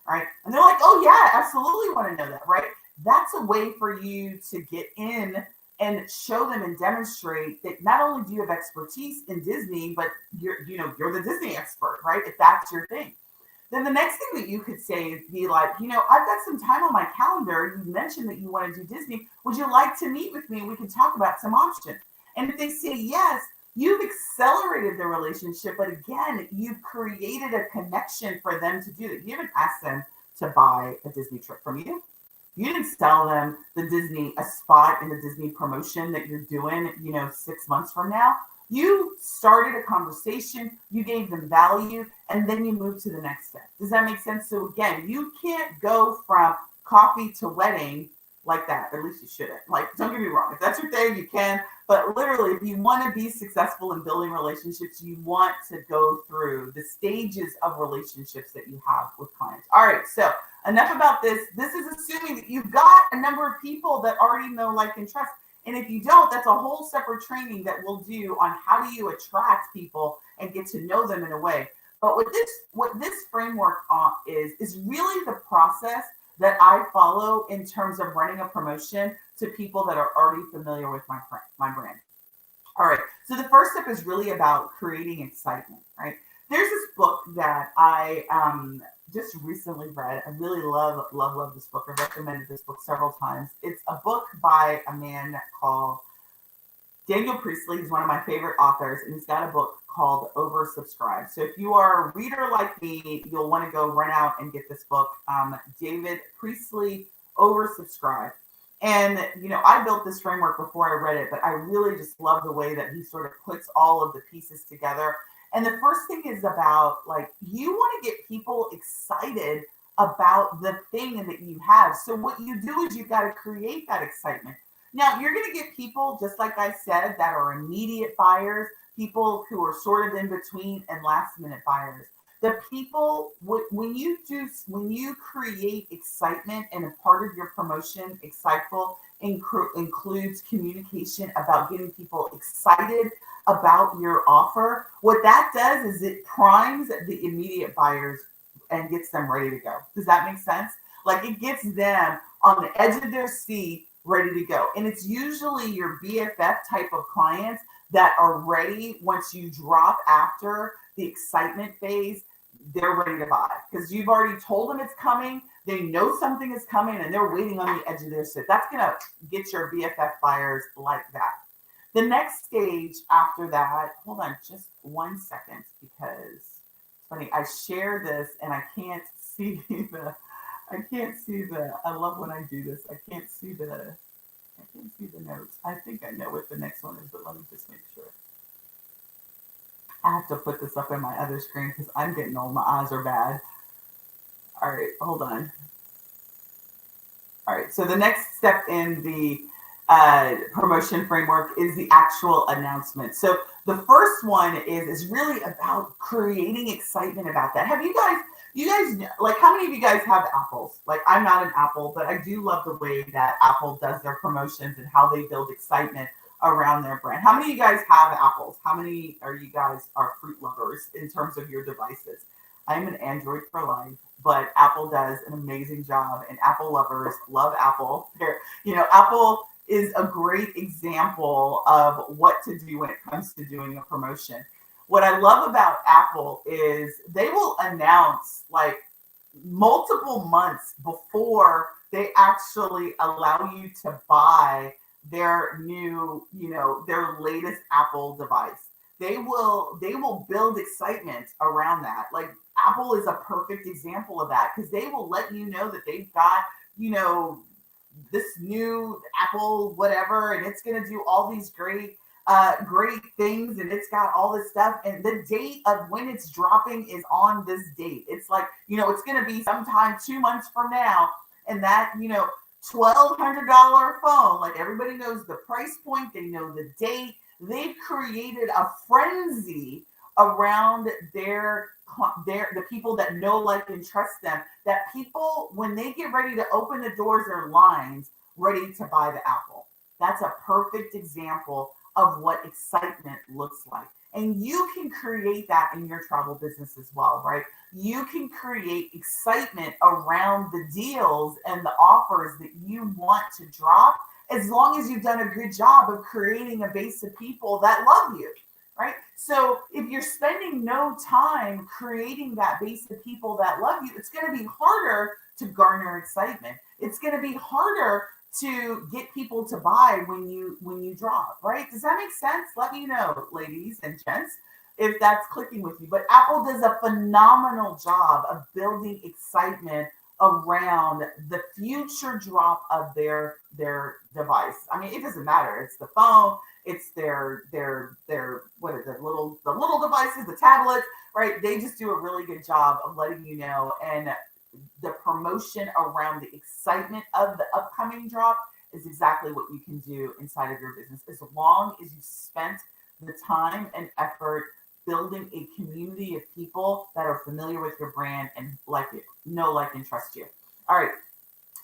Right? And they're like, oh, yeah, absolutely want to know that. Right? That's a way for you to get in and show them and demonstrate that not only do you have expertise in Disney, but you're the Disney expert, right? If that's your thing. Then the next thing that you could say is be like, I've got some time on my calendar. You mentioned that you want to do Disney. Would you like to meet with me? We can talk about some options. And if they say yes, you've accelerated the relationship. But again, you've created a connection for them to do that. You haven't asked them to buy a Disney trip from you. You didn't sell them a spot in the Disney promotion that you're doing, 6 months from now. You started a conversation, you gave them value, and then you move to the next step. Does that make sense? So again, you can't go from coffee to wedding like that. At least you shouldn't. Like, don't get me wrong. If that's your thing, you can. But literally, if you want to be successful in building relationships, you want to go through the stages of relationships that you have with clients. All right, so enough about this. This is assuming that you've got a number of people that already know, like, and trust. And if you don't, that's a whole separate training that we'll do on how do you attract people and get to know them in a way. But what this framework is really the process that I follow in terms of running a promotion to people that are already familiar with my brand. All right. So the first step is really about creating excitement, right? There's this book that I just recently read. I really love this book. I've recommended this book several times. It's a book by a man called Daniel Priestley. He's one of my favorite authors, and he's got a book called Oversubscribed. So if you are a reader like me, you'll want to go run out and get this book. David Priestley, Oversubscribed. And, I built this framework before I read it, but I really just love the way that he sort of puts all of the pieces together. And the first thing is about, like, you want to get people excited about the thing that you have. So what you do is you've got to create that excitement. Now, you're going to get people, just like I said, that are immediate buyers, people who are sort of in between and last minute buyers. The people, when you create excitement, and a part of your promotion, Exciteful includes communication about getting people excited about your offer. What that does is it primes the immediate buyers and gets them ready to go. Does that make sense? Like, it gets them on the edge of their seat, ready to go. And it's usually your BFF type of clients that are ready once you drop after the excitement phase. They're ready to buy because you've already told them it's coming. They know something is coming and they're waiting on the edge of their seat. That's going to get your BFF buyers like that. The next stage after that, hold on just 1 second, because it's funny. I share this and I can't see I love when I do this. I can't see the notes. I think I know what the next one is, but let me just make sure. I have to put this up in my other screen because I'm getting old. My eyes are bad. All right, hold on. All right, so the next step in the promotion framework is the actual announcement. So the first one is really about creating excitement about that. Have you guys like, how many of you guys have apples? Like, I'm not an Apple, but I do love the way that Apple does their promotions and how they build excitement around their brand. How many of you guys have apples? How many are you guys are fruit lovers in terms of your devices? I'm an Android for life, but Apple does an amazing job, and Apple lovers love Apple. Apple is a great example of what to do when it comes to doing a promotion. What I love about Apple is they will announce like multiple months before they actually allow you to buy their new, their latest Apple device. They will build excitement around that. Like, Apple is a perfect example of that, because they will let you know that they've got, this new Apple whatever, and it's going to do all these great things, and it's got all this stuff, and the date of when it's dropping is on this date. It's like, it's going to be sometime 2 months from now, and that, $1,200 phone, like, everybody knows the price point, they know the date. They've created a frenzy around the people that know, like, and trust them, that people, when they get ready to open the doors, are lines ready to buy the Apple. That's a perfect example of what excitement looks like. And you can create that in your travel business as well, right? You can create excitement around the deals and the offers that you want to drop, as long as you've done a good job of creating a base of people that love you, right? So if you're spending no time creating that base of people that love you, it's going to be harder to garner excitement. It's going to be harder to get people to buy when you drop, right? Does that make sense? Let me know, ladies and gents, if that's clicking with you. But Apple does a phenomenal job of building excitement around the future drop of their device. I mean, it doesn't matter. It's the phone, it's their what is it, the little devices, the tablets, right? They just do a really good job of letting you know, and the promotion around the excitement of the upcoming drop is exactly what you can do inside of your business, as long as you spent the time and effort building a community of people that are familiar with your brand and like and trust you. All right.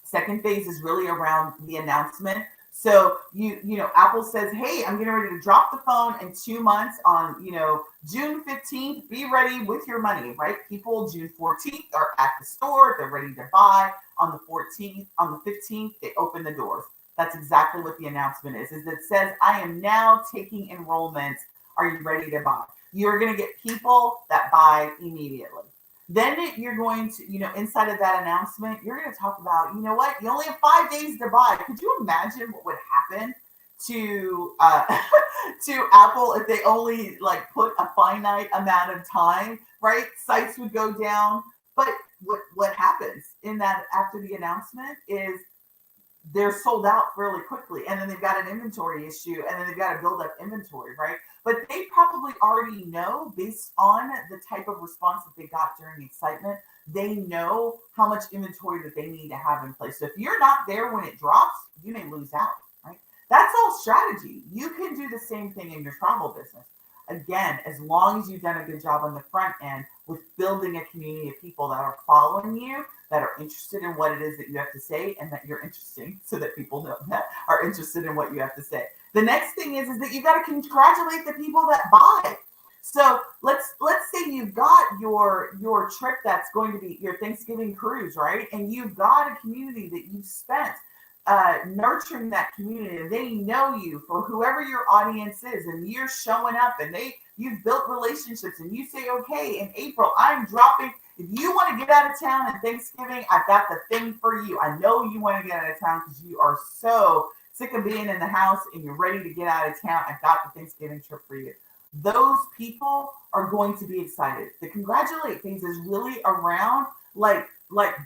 Second phase is really around the announcement. So Apple says, hey, I'm getting ready to drop the phone in 2 months on, June 15th, be ready with your money, right? People June 14th are at the store. They're ready to buy. On the 14th, on the 15th, they open the doors. That's exactly what the announcement is it says, I am now taking enrollment. Are you ready to buy? You're going to get people that buy immediately. Then you're going to, inside of that announcement, you're going to talk about, you only have 5 days to buy. Could you imagine what would happen to to Apple if they only put a finite amount of time, right? Sites would go down. But what happens in that after the announcement is they're sold out fairly quickly, and then they've got an inventory issue, and then they've got to build up inventory, right? But they probably already know, based on the type of response that they got during the excitement, they know how much inventory that they need to have in place. So if you're not there when it drops, you may lose out, right? That's all strategy. You can do the same thing in your travel business. again, as long as you've done a good job on the front end with building a community of people that are following you, that are interested in what it is that you have to say, and that you're interesting, so that people know that are interested in what you have to say. The next thing is that you got to congratulate the people that buy. So let's say you've got your trip that's going to be your Thanksgiving cruise, right? And you've got a community that you've spent nurturing that community, and they know you for whoever your audience is, and you're showing up, and you've built relationships, and you say, okay, in April, I'm dropping. If you want to get out of town on Thanksgiving, I've got the thing for you. I know you want to get out of town because you are so sick of being in the house and you're ready to get out of town. I've got the Thanksgiving trip for you. Those people are going to be excited. The congratulate phase is really around like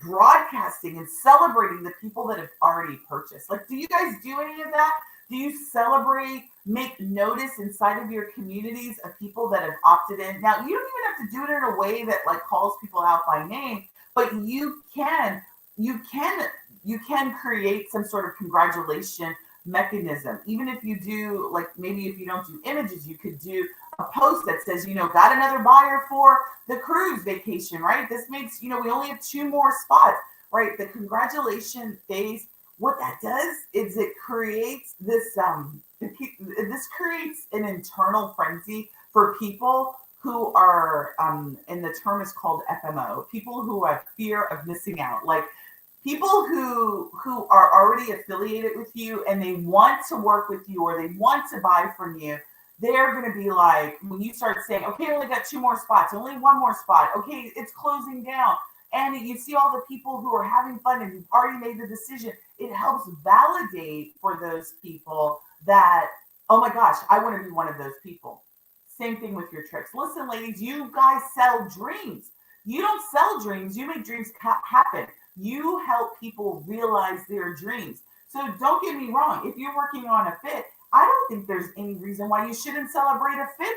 broadcasting and celebrating the people that have already purchased. Like, do you guys do any of that? Do you celebrate, make notice inside of your communities of people that have opted in? Now, you don't even have to do it in a way that like calls people out by name, but you can create some sort of congratulation mechanism. Even if you do, like, maybe if you don't do images, you could do a post that says, got another buyer for the cruise vacation, right? This makes, we only have 2 more spots, right? The congratulation phase, what that does is it creates this, this creates an internal frenzy for people who are, and the term is called FMO, people who have fear of missing out. Like, people who are already affiliated with you and they want to work with you or they want to buy from you, they're going to be like, when you start saying, okay, I only got 2 more spots, only 1 more spot, okay, it's closing down. And you see all the people who are having fun and you've already made the decision. It helps validate for those people that, oh my gosh, I want to be one of those people. Same thing with your trips. Listen, ladies, you guys sell dreams. You don't sell dreams. You make dreams happen. You help people realize their dreams. So don't get me wrong. If you're working on a fit, I don't think there's any reason why you shouldn't celebrate a fit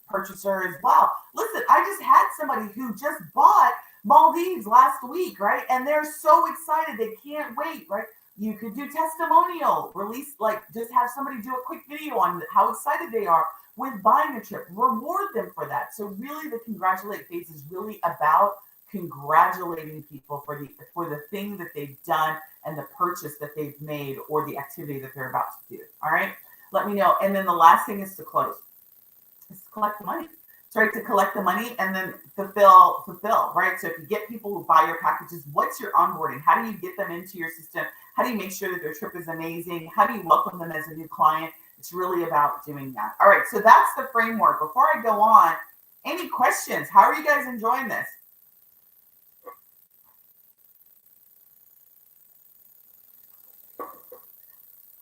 purchaser as well. Listen, I just had somebody who just bought Maldives last week, right? And they're so excited. They can't wait, right? You could do testimonial, release, like just have somebody do a quick video on how excited they are with buying a trip. Reward them for that. So really the congratulate phase is really about congratulating people for the thing that they've done and the purchase that they've made or the activity that they're about to do. All right. Let me know. And then the last thing is to close. It's to collect the money. Right, to collect the money and then fulfill, right? So if you get people who buy your packages, what's your onboarding? How do you get them into your system? How do you make sure that their trip is amazing? How do you welcome them as a new client? It's really about doing that. All right, so that's the framework. Before I go on, any questions? How are you guys enjoying this?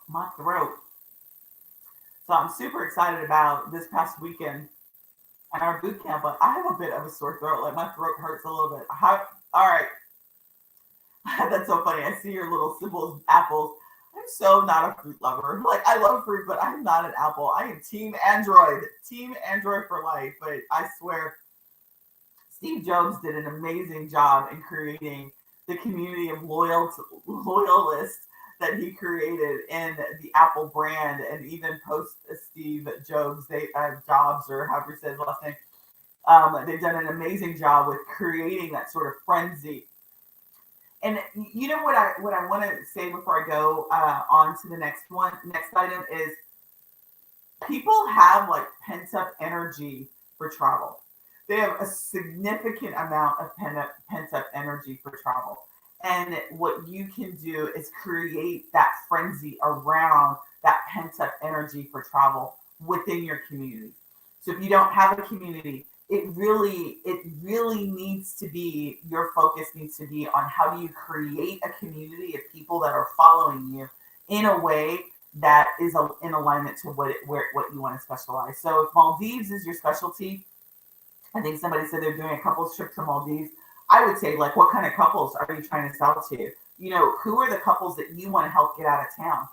My throat. So I'm super excited about this past weekend at our boot camp, but I have a bit of a sore throat. Like my throat hurts a little bit. All right. That's so funny. I see your little symbols, apples. I'm so not a fruit lover. Like I love fruit, but I'm not an apple. I am team Android for life. But I swear, Steve Jobs did an amazing job in creating the community of loyalists that he created in the Apple brand, and even post Steve Jobs, Jobs, or however he says his last name. They've done an amazing job with creating that sort of frenzy. And you know what I want to say before I go on to the next item is people have like pent up energy for travel. They have a significant amount of pent up energy for travel. And what you can do is create that frenzy around that pent-up energy for travel within your community. So if you don't have a community, it really needs to be, your focus needs to be on how do you create a community of people that are following you in a way that is in alignment to what you want to specialize. So if Maldives is your specialty, I think somebody said they're doing a couples trip to Maldives. I would say, like, what kind of couples are you trying to sell to? Who are the couples that you want to help get out of town?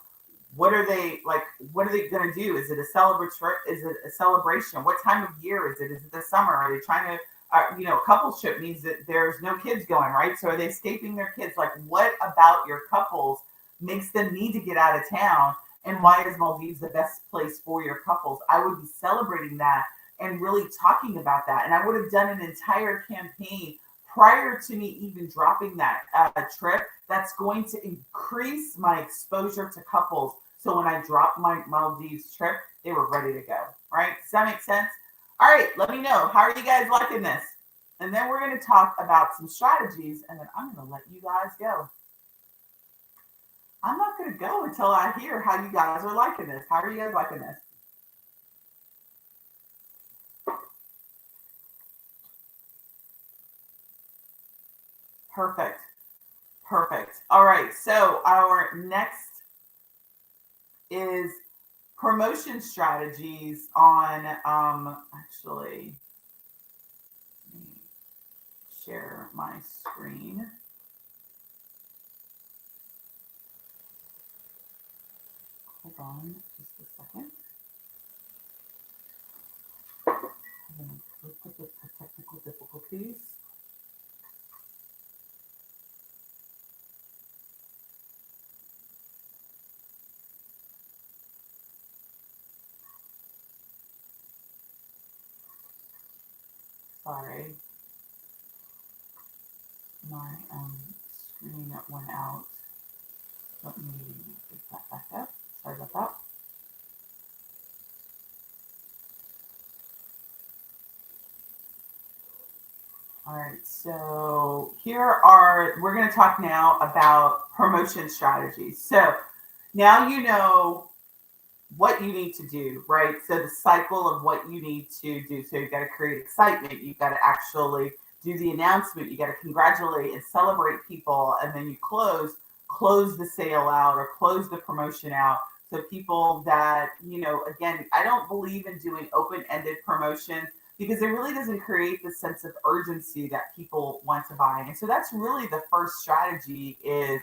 What are they like? What are they going to do? Is it a celebration? What time of year is it? Is it the summer? Are they trying to, couples trip means that there's no kids going, right? So are they escaping their kids? Like, what about your couples makes them need to get out of town? and why is Maldives the best place for your couples? I would be celebrating that and really talking about that. And I would have done an entire campaign prior to me even dropping that trip that's going to increase my exposure to couples. So when I dropped my Maldives trip, they were ready to go, right? Does that make sense? All right, let me know. How are you guys liking this? And then we're going to talk about some strategies, and then I'm going to let you guys go. I'm not going to go until I hear how you guys are liking this. How are you guys liking this? Perfect. Perfect. All right. So our next is promotion strategies on, actually, let me share my screen. Hold on just a second. Technical difficulties. Sorry, my screen that went out. Let me get that back up. Sorry about that. All right, so we're going to talk now about promotion strategies. So now you know what you need to do, right? So the cycle of what you need to do. So you've got to create excitement. You've got to actually do the announcement. You got to congratulate and celebrate people. And then you close the sale out or close the promotion out. So people that, again, I don't believe in doing open-ended promotions because it really doesn't create the sense of urgency that people want to buy. And so that's really the first strategy is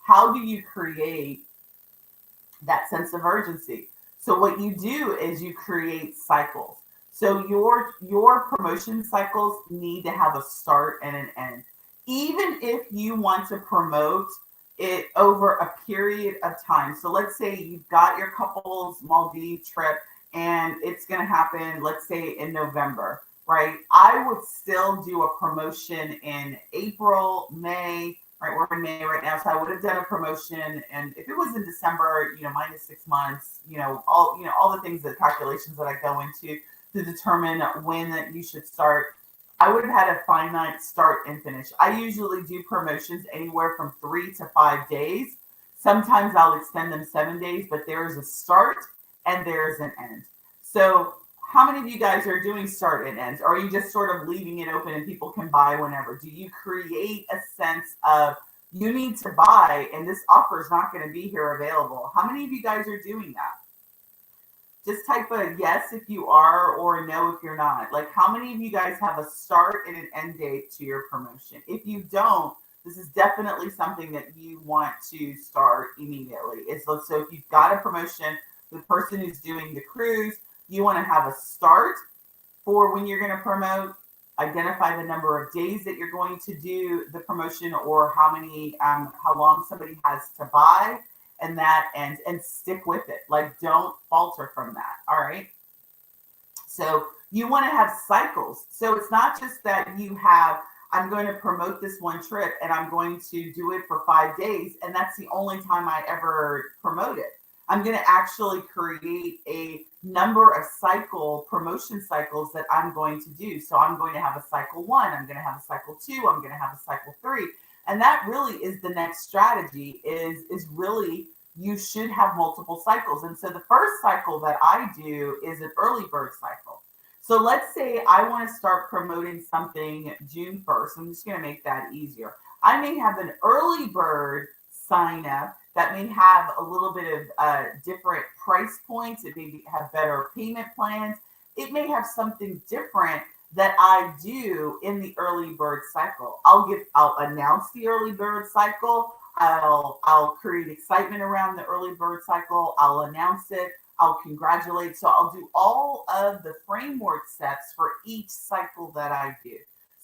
how do you create that sense of urgency? So what you do is you create cycles. So your promotion cycles need to have a start and an end. Even if you want to promote it over a period of time. So let's say you've got your couple's Maldives trip and it's going to happen, let's say in November, right? I would still do a promotion in April, May, right? We're in May right now. So I would have done a promotion. And if it was in December, minus 6 months, all the things, the calculations that I go into to determine when that you should start, I would have had a finite start and finish. I usually do promotions anywhere from 3 to 5 days. Sometimes I'll extend them 7 days, but there is a start and there's an end. So how many of you guys are doing start and ends? Or are you just sort of leaving it open and people can buy whenever? Do you create a sense of you need to buy and this offer is not going to be here available? How many of you guys are doing that? Just type a yes if you are or no if you're not. Like how many of you guys have a start and an end date to your promotion? If you don't, this is definitely something that you want to start immediately. So if you've got a promotion, the person who's doing the cruise, you want to have a start for when you're going to promote, identify the number of days that you're going to do the promotion or how long somebody has to buy, and that ends, and stick with it. Like don't falter from that. All right. So you want to have cycles. So it's not just that you have, I'm going to promote this one trip and I'm going to do it for 5 days. And that's the only time I ever promote it. I'm going to actually create a number of promotion cycles that I'm going to do. So I'm going to have a cycle 1, I'm going to have a cycle 2, I'm going to have a cycle 3. And that really is the next strategy is really, you should have multiple cycles. And so the first cycle that I do is an early bird cycle. So let's say I want to start promoting something June 1st. I'm just going to make that easier. I may have an early bird sign up that may have a little bit of different price points. It may have better payment plans. It may have something different that I do in the early bird cycle. I'll announce the early bird cycle. I'll create excitement around the early bird cycle. I'll announce it. I'll congratulate. So I'll do all of the framework steps for each cycle that I do.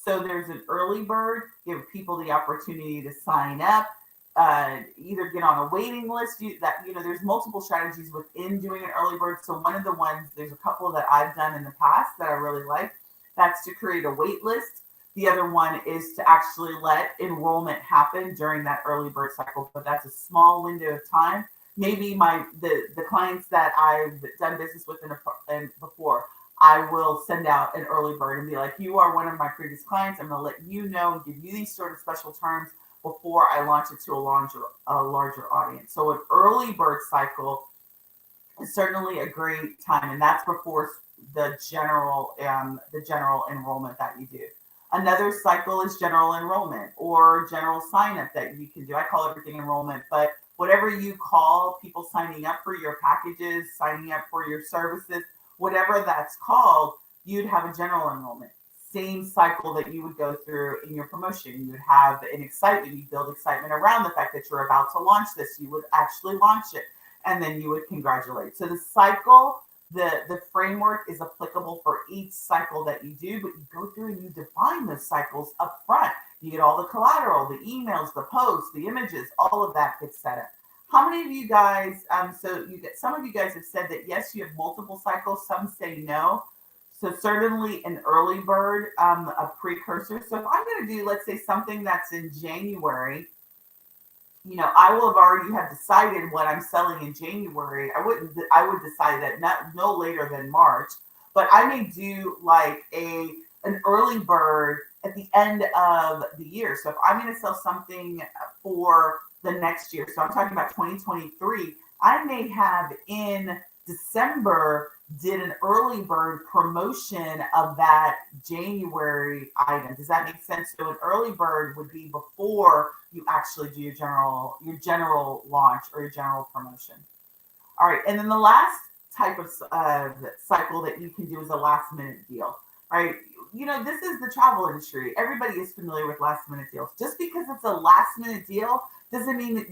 So there's an early bird, give people the opportunity to sign up. either get on a waiting list. There's multiple strategies within doing an early bird. So one of the ones, there's a couple that I've done in the past that I really like. That's to create a wait list. The other one is to actually let enrollment happen during that early bird cycle, but that's a small window of time. Maybe the clients that I've done business with before, I will send out an early bird and be like, you are one of my previous clients. I'm going to let you know and give you these sort of special terms before I launch it to a larger audience. So an early bird cycle is certainly a great time, and that's before the general enrollment that you do. Another cycle is general enrollment or general sign up that you can do. I call everything enrollment, but whatever you call people signing up for your packages, signing up for your services, whatever that's called, you'd have a general enrollment. Same cycle that you would go through in your promotion. You would have an excitement. You build excitement around the fact that you're about to launch this. You would actually launch it, and then you would congratulate. So the cycle, the framework is applicable for each cycle that you do, but you go through and you define those cycles up front. You get all the collateral, the emails, the posts, the images, all of that gets set up. How many of you guys, some of you guys have said that yes, you have multiple cycles, some say no. So certainly an early bird, a precursor. So if I'm going to do, let's say, something that's in January, I will have already decided what I'm selling in January. I would decide that no later than March, but I may do like an early bird at the end of the year. So if I'm going to sell something for the next year, so I'm talking about 2023, I may have in December did an early bird promotion of that January item. Does that make sense? So an early bird would be before you actually do your general launch or your general promotion. All right, and then the last type of cycle that you can do is a last minute deal. Right? This is the travel industry. Everybody is familiar with last minute deals. Just because it's a last minute deal doesn't mean that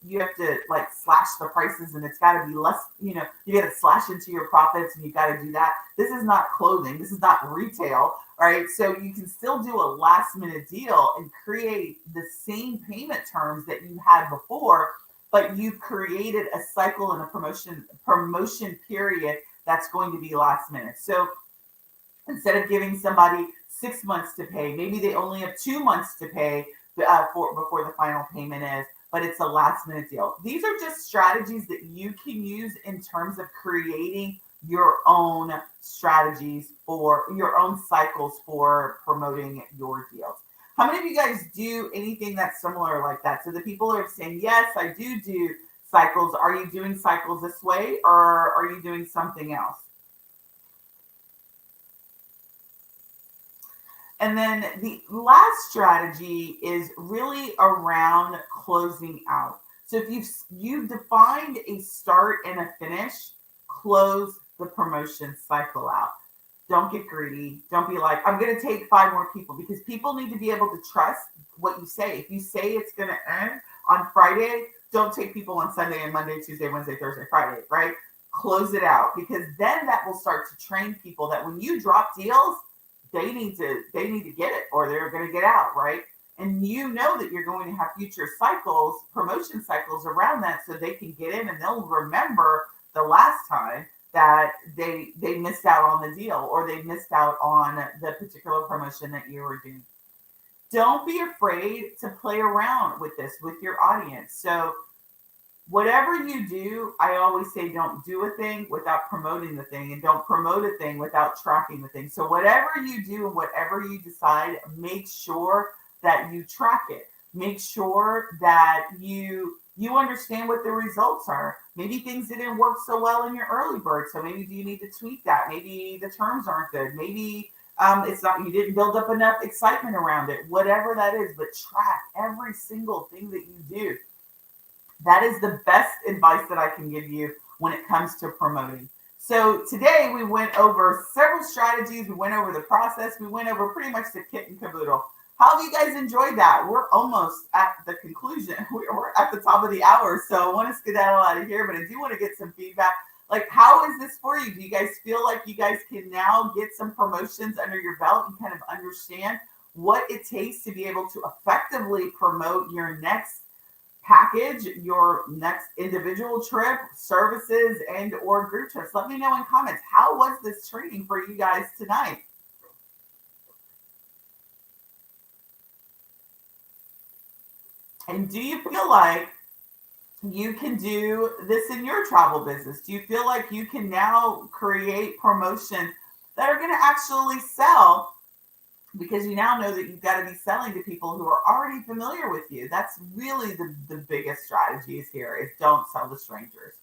you have to like slash the prices and it's got to be less, you got to slash into your profits and you got to do that. This is not clothing. This is not retail, right? So you can still do a last minute deal and create the same payment terms that you had before, but you've created a cycle and a promotion period that's going to be last minute. So instead of giving somebody 6 months to pay, maybe they only have 2 months to pay before the final payment is, but it's a last minute deal. These are just strategies that you can use in terms of creating your own strategies for your own cycles for promoting your deals. How many of you guys do anything that's similar like that? So the people are saying, yes, I do cycles. Are you doing cycles this way or are you doing something else? And then the last strategy is really around closing out. So if you've defined a start and a finish, close the promotion cycle out. Don't get greedy. Don't be like, I'm going to take 5 more people, because people need to be able to trust what you say. If you say it's going to end on Friday, don't take people on Sunday and Monday, Tuesday, Wednesday, Thursday, Friday, right? Close it out, because then that will start to train people that when you drop deals, they need to get it or they're going to get out, right? And that you're going to have future cycles, promotion cycles around that, so they can get in and they'll remember the last time that they missed out on the deal or they missed out on the particular promotion that you were doing. Don't be afraid to play around with this with your audience. So whatever you do, I always say don't do a thing without promoting the thing, and don't promote a thing without tracking the thing. So whatever you do and whatever you decide, make sure that you track it. Make sure that you understand what the results are. Maybe things didn't work so well in your early bird, so maybe you need to tweak that. Maybe the terms aren't good. Maybe you didn't build up enough excitement around it. Whatever that is, but track every single thing that you do. That is the best advice that I can give you when it comes to promoting. So today we went over several strategies. We went over the process. We went over pretty much the kit and caboodle. How have you guys enjoyed that? We're almost at the conclusion. We're at the top of the hour. So I want to skedaddle out of here, but I do want to get some feedback. Like, how is this for you? Do you guys feel like you guys can now get some promotions under your belt and kind of understand what it takes to be able to effectively promote your next package your next individual trip, services, and or group trips. Let me know in comments. How was this training for you guys tonight? And do you feel like you can do this in your travel business? Do you feel like you can now create promotions that are going to actually sell, because you now know that you've got to be selling to people who are already familiar with you? That's really the biggest strategy is here, is don't sell to strangers.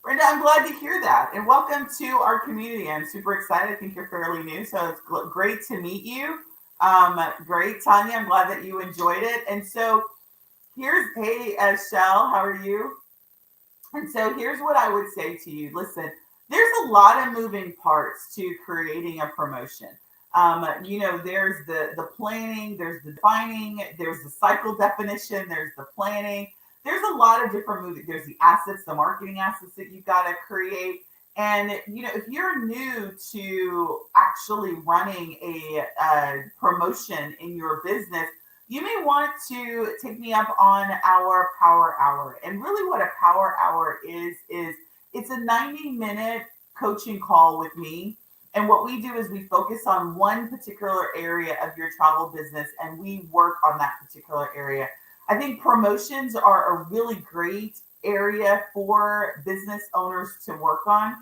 Brenda, I'm glad to hear that. And welcome to our community. I'm super excited. I think you're fairly new, so it's great to meet you. Great, Tanya. I'm glad that you enjoyed it. And so hey, Shell, how are you? And so here's what I would say to you. Listen, there's a lot of moving parts to creating a promotion. There's the planning, there's the defining, there's the cycle definition, there's the planning. There's a lot of different moving. There's the assets, the marketing assets that you've got to create. And, if you're new to actually running a promotion in your business, you may want to take me up on our Power Hour. And really what a Power Hour is it's a 90-minute coaching call with me. And what we do is we focus on one particular area of your travel business, and we work on that particular area. I think promotions are a really great area for business owners to work on,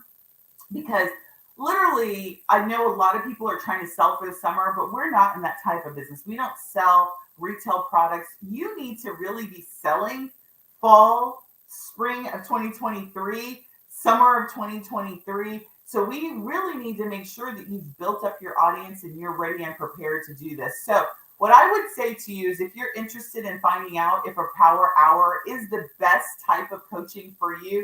because literally, I know a lot of people are trying to sell for the summer, but we're not in that type of business. We don't sell retail products. You need to really be selling fall, spring of 2023, summer of 2023. So we really need to make sure that you've built up your audience and you're ready and prepared to do this. So what I would say to you is, if you're interested in finding out if a Power Hour is the best type of coaching for you,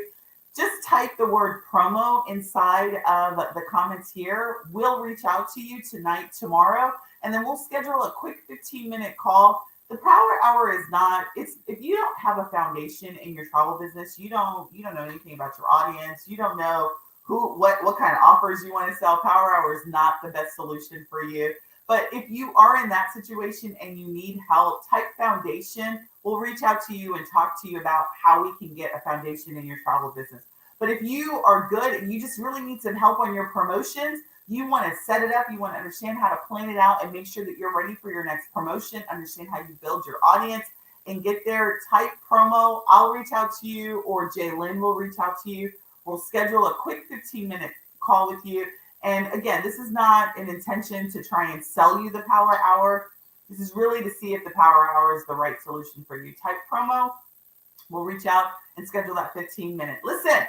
just type the word promo inside of the comments here. We'll reach out to you tonight, tomorrow, and then we'll schedule a quick 15-minute call. The Power Hour is not, if you don't have a foundation in your travel business, you don't know anything about your audience, you don't know what kind of offers you want to sell, Power Hour is not the best solution for you. But if you are in that situation and you need help, type foundation. We'll reach out to you and talk to you about how we can get a foundation in your travel business. But if you are good and you just really need some help on your promotions, you want to set it up, you want to understand how to plan it out and make sure that you're ready for your next promotion, understand how you build your audience and get there, type promo. I'll reach out to you, or Jaylyn will reach out to you. We'll schedule a quick 15-minute call with you. And again, this is not an intention to try and sell you the Power Hour. This is really to see if the Power Hour is the right solution for you. Type promo. We'll reach out and schedule that 15-minute. Listen,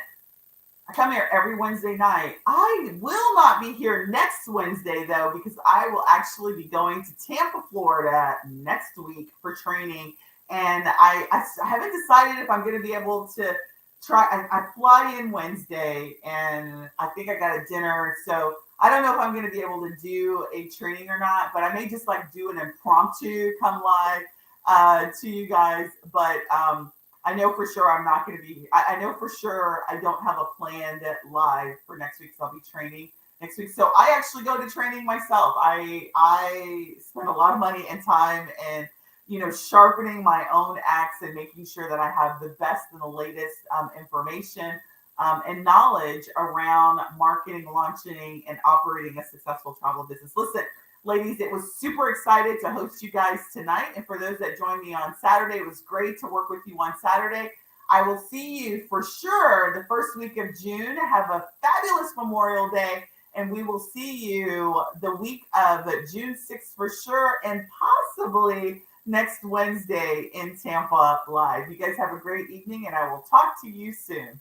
I come here every Wednesday night. I will not be here next Wednesday, though, because I will actually be going to Tampa, Florida next week for training. And I haven't decided if I'm going to be able to try. I fly in Wednesday, and I think I got a dinner. So I don't know if I'm going to be able to do a training or not, but I may just do an impromptu come live to you guys. But I know for sure I'm not going to be, I know for sure I don't have a planned live for next week, so I'll be training next week. So I actually go to training myself. I spend a lot of money and time and, sharpening my own axe and making sure that I have the best and the latest information and knowledge around marketing, launching, and operating a successful travel business. Listen, ladies, it was super excited to host you guys tonight. And for those that joined me on Saturday, it was great to work with you on Saturday. I will see you for sure the first week of June. Have a fabulous Memorial Day. And we will see you the week of June 6th for sure. And possibly next Wednesday in Tampa live. You guys have a great evening, and I will talk to you soon.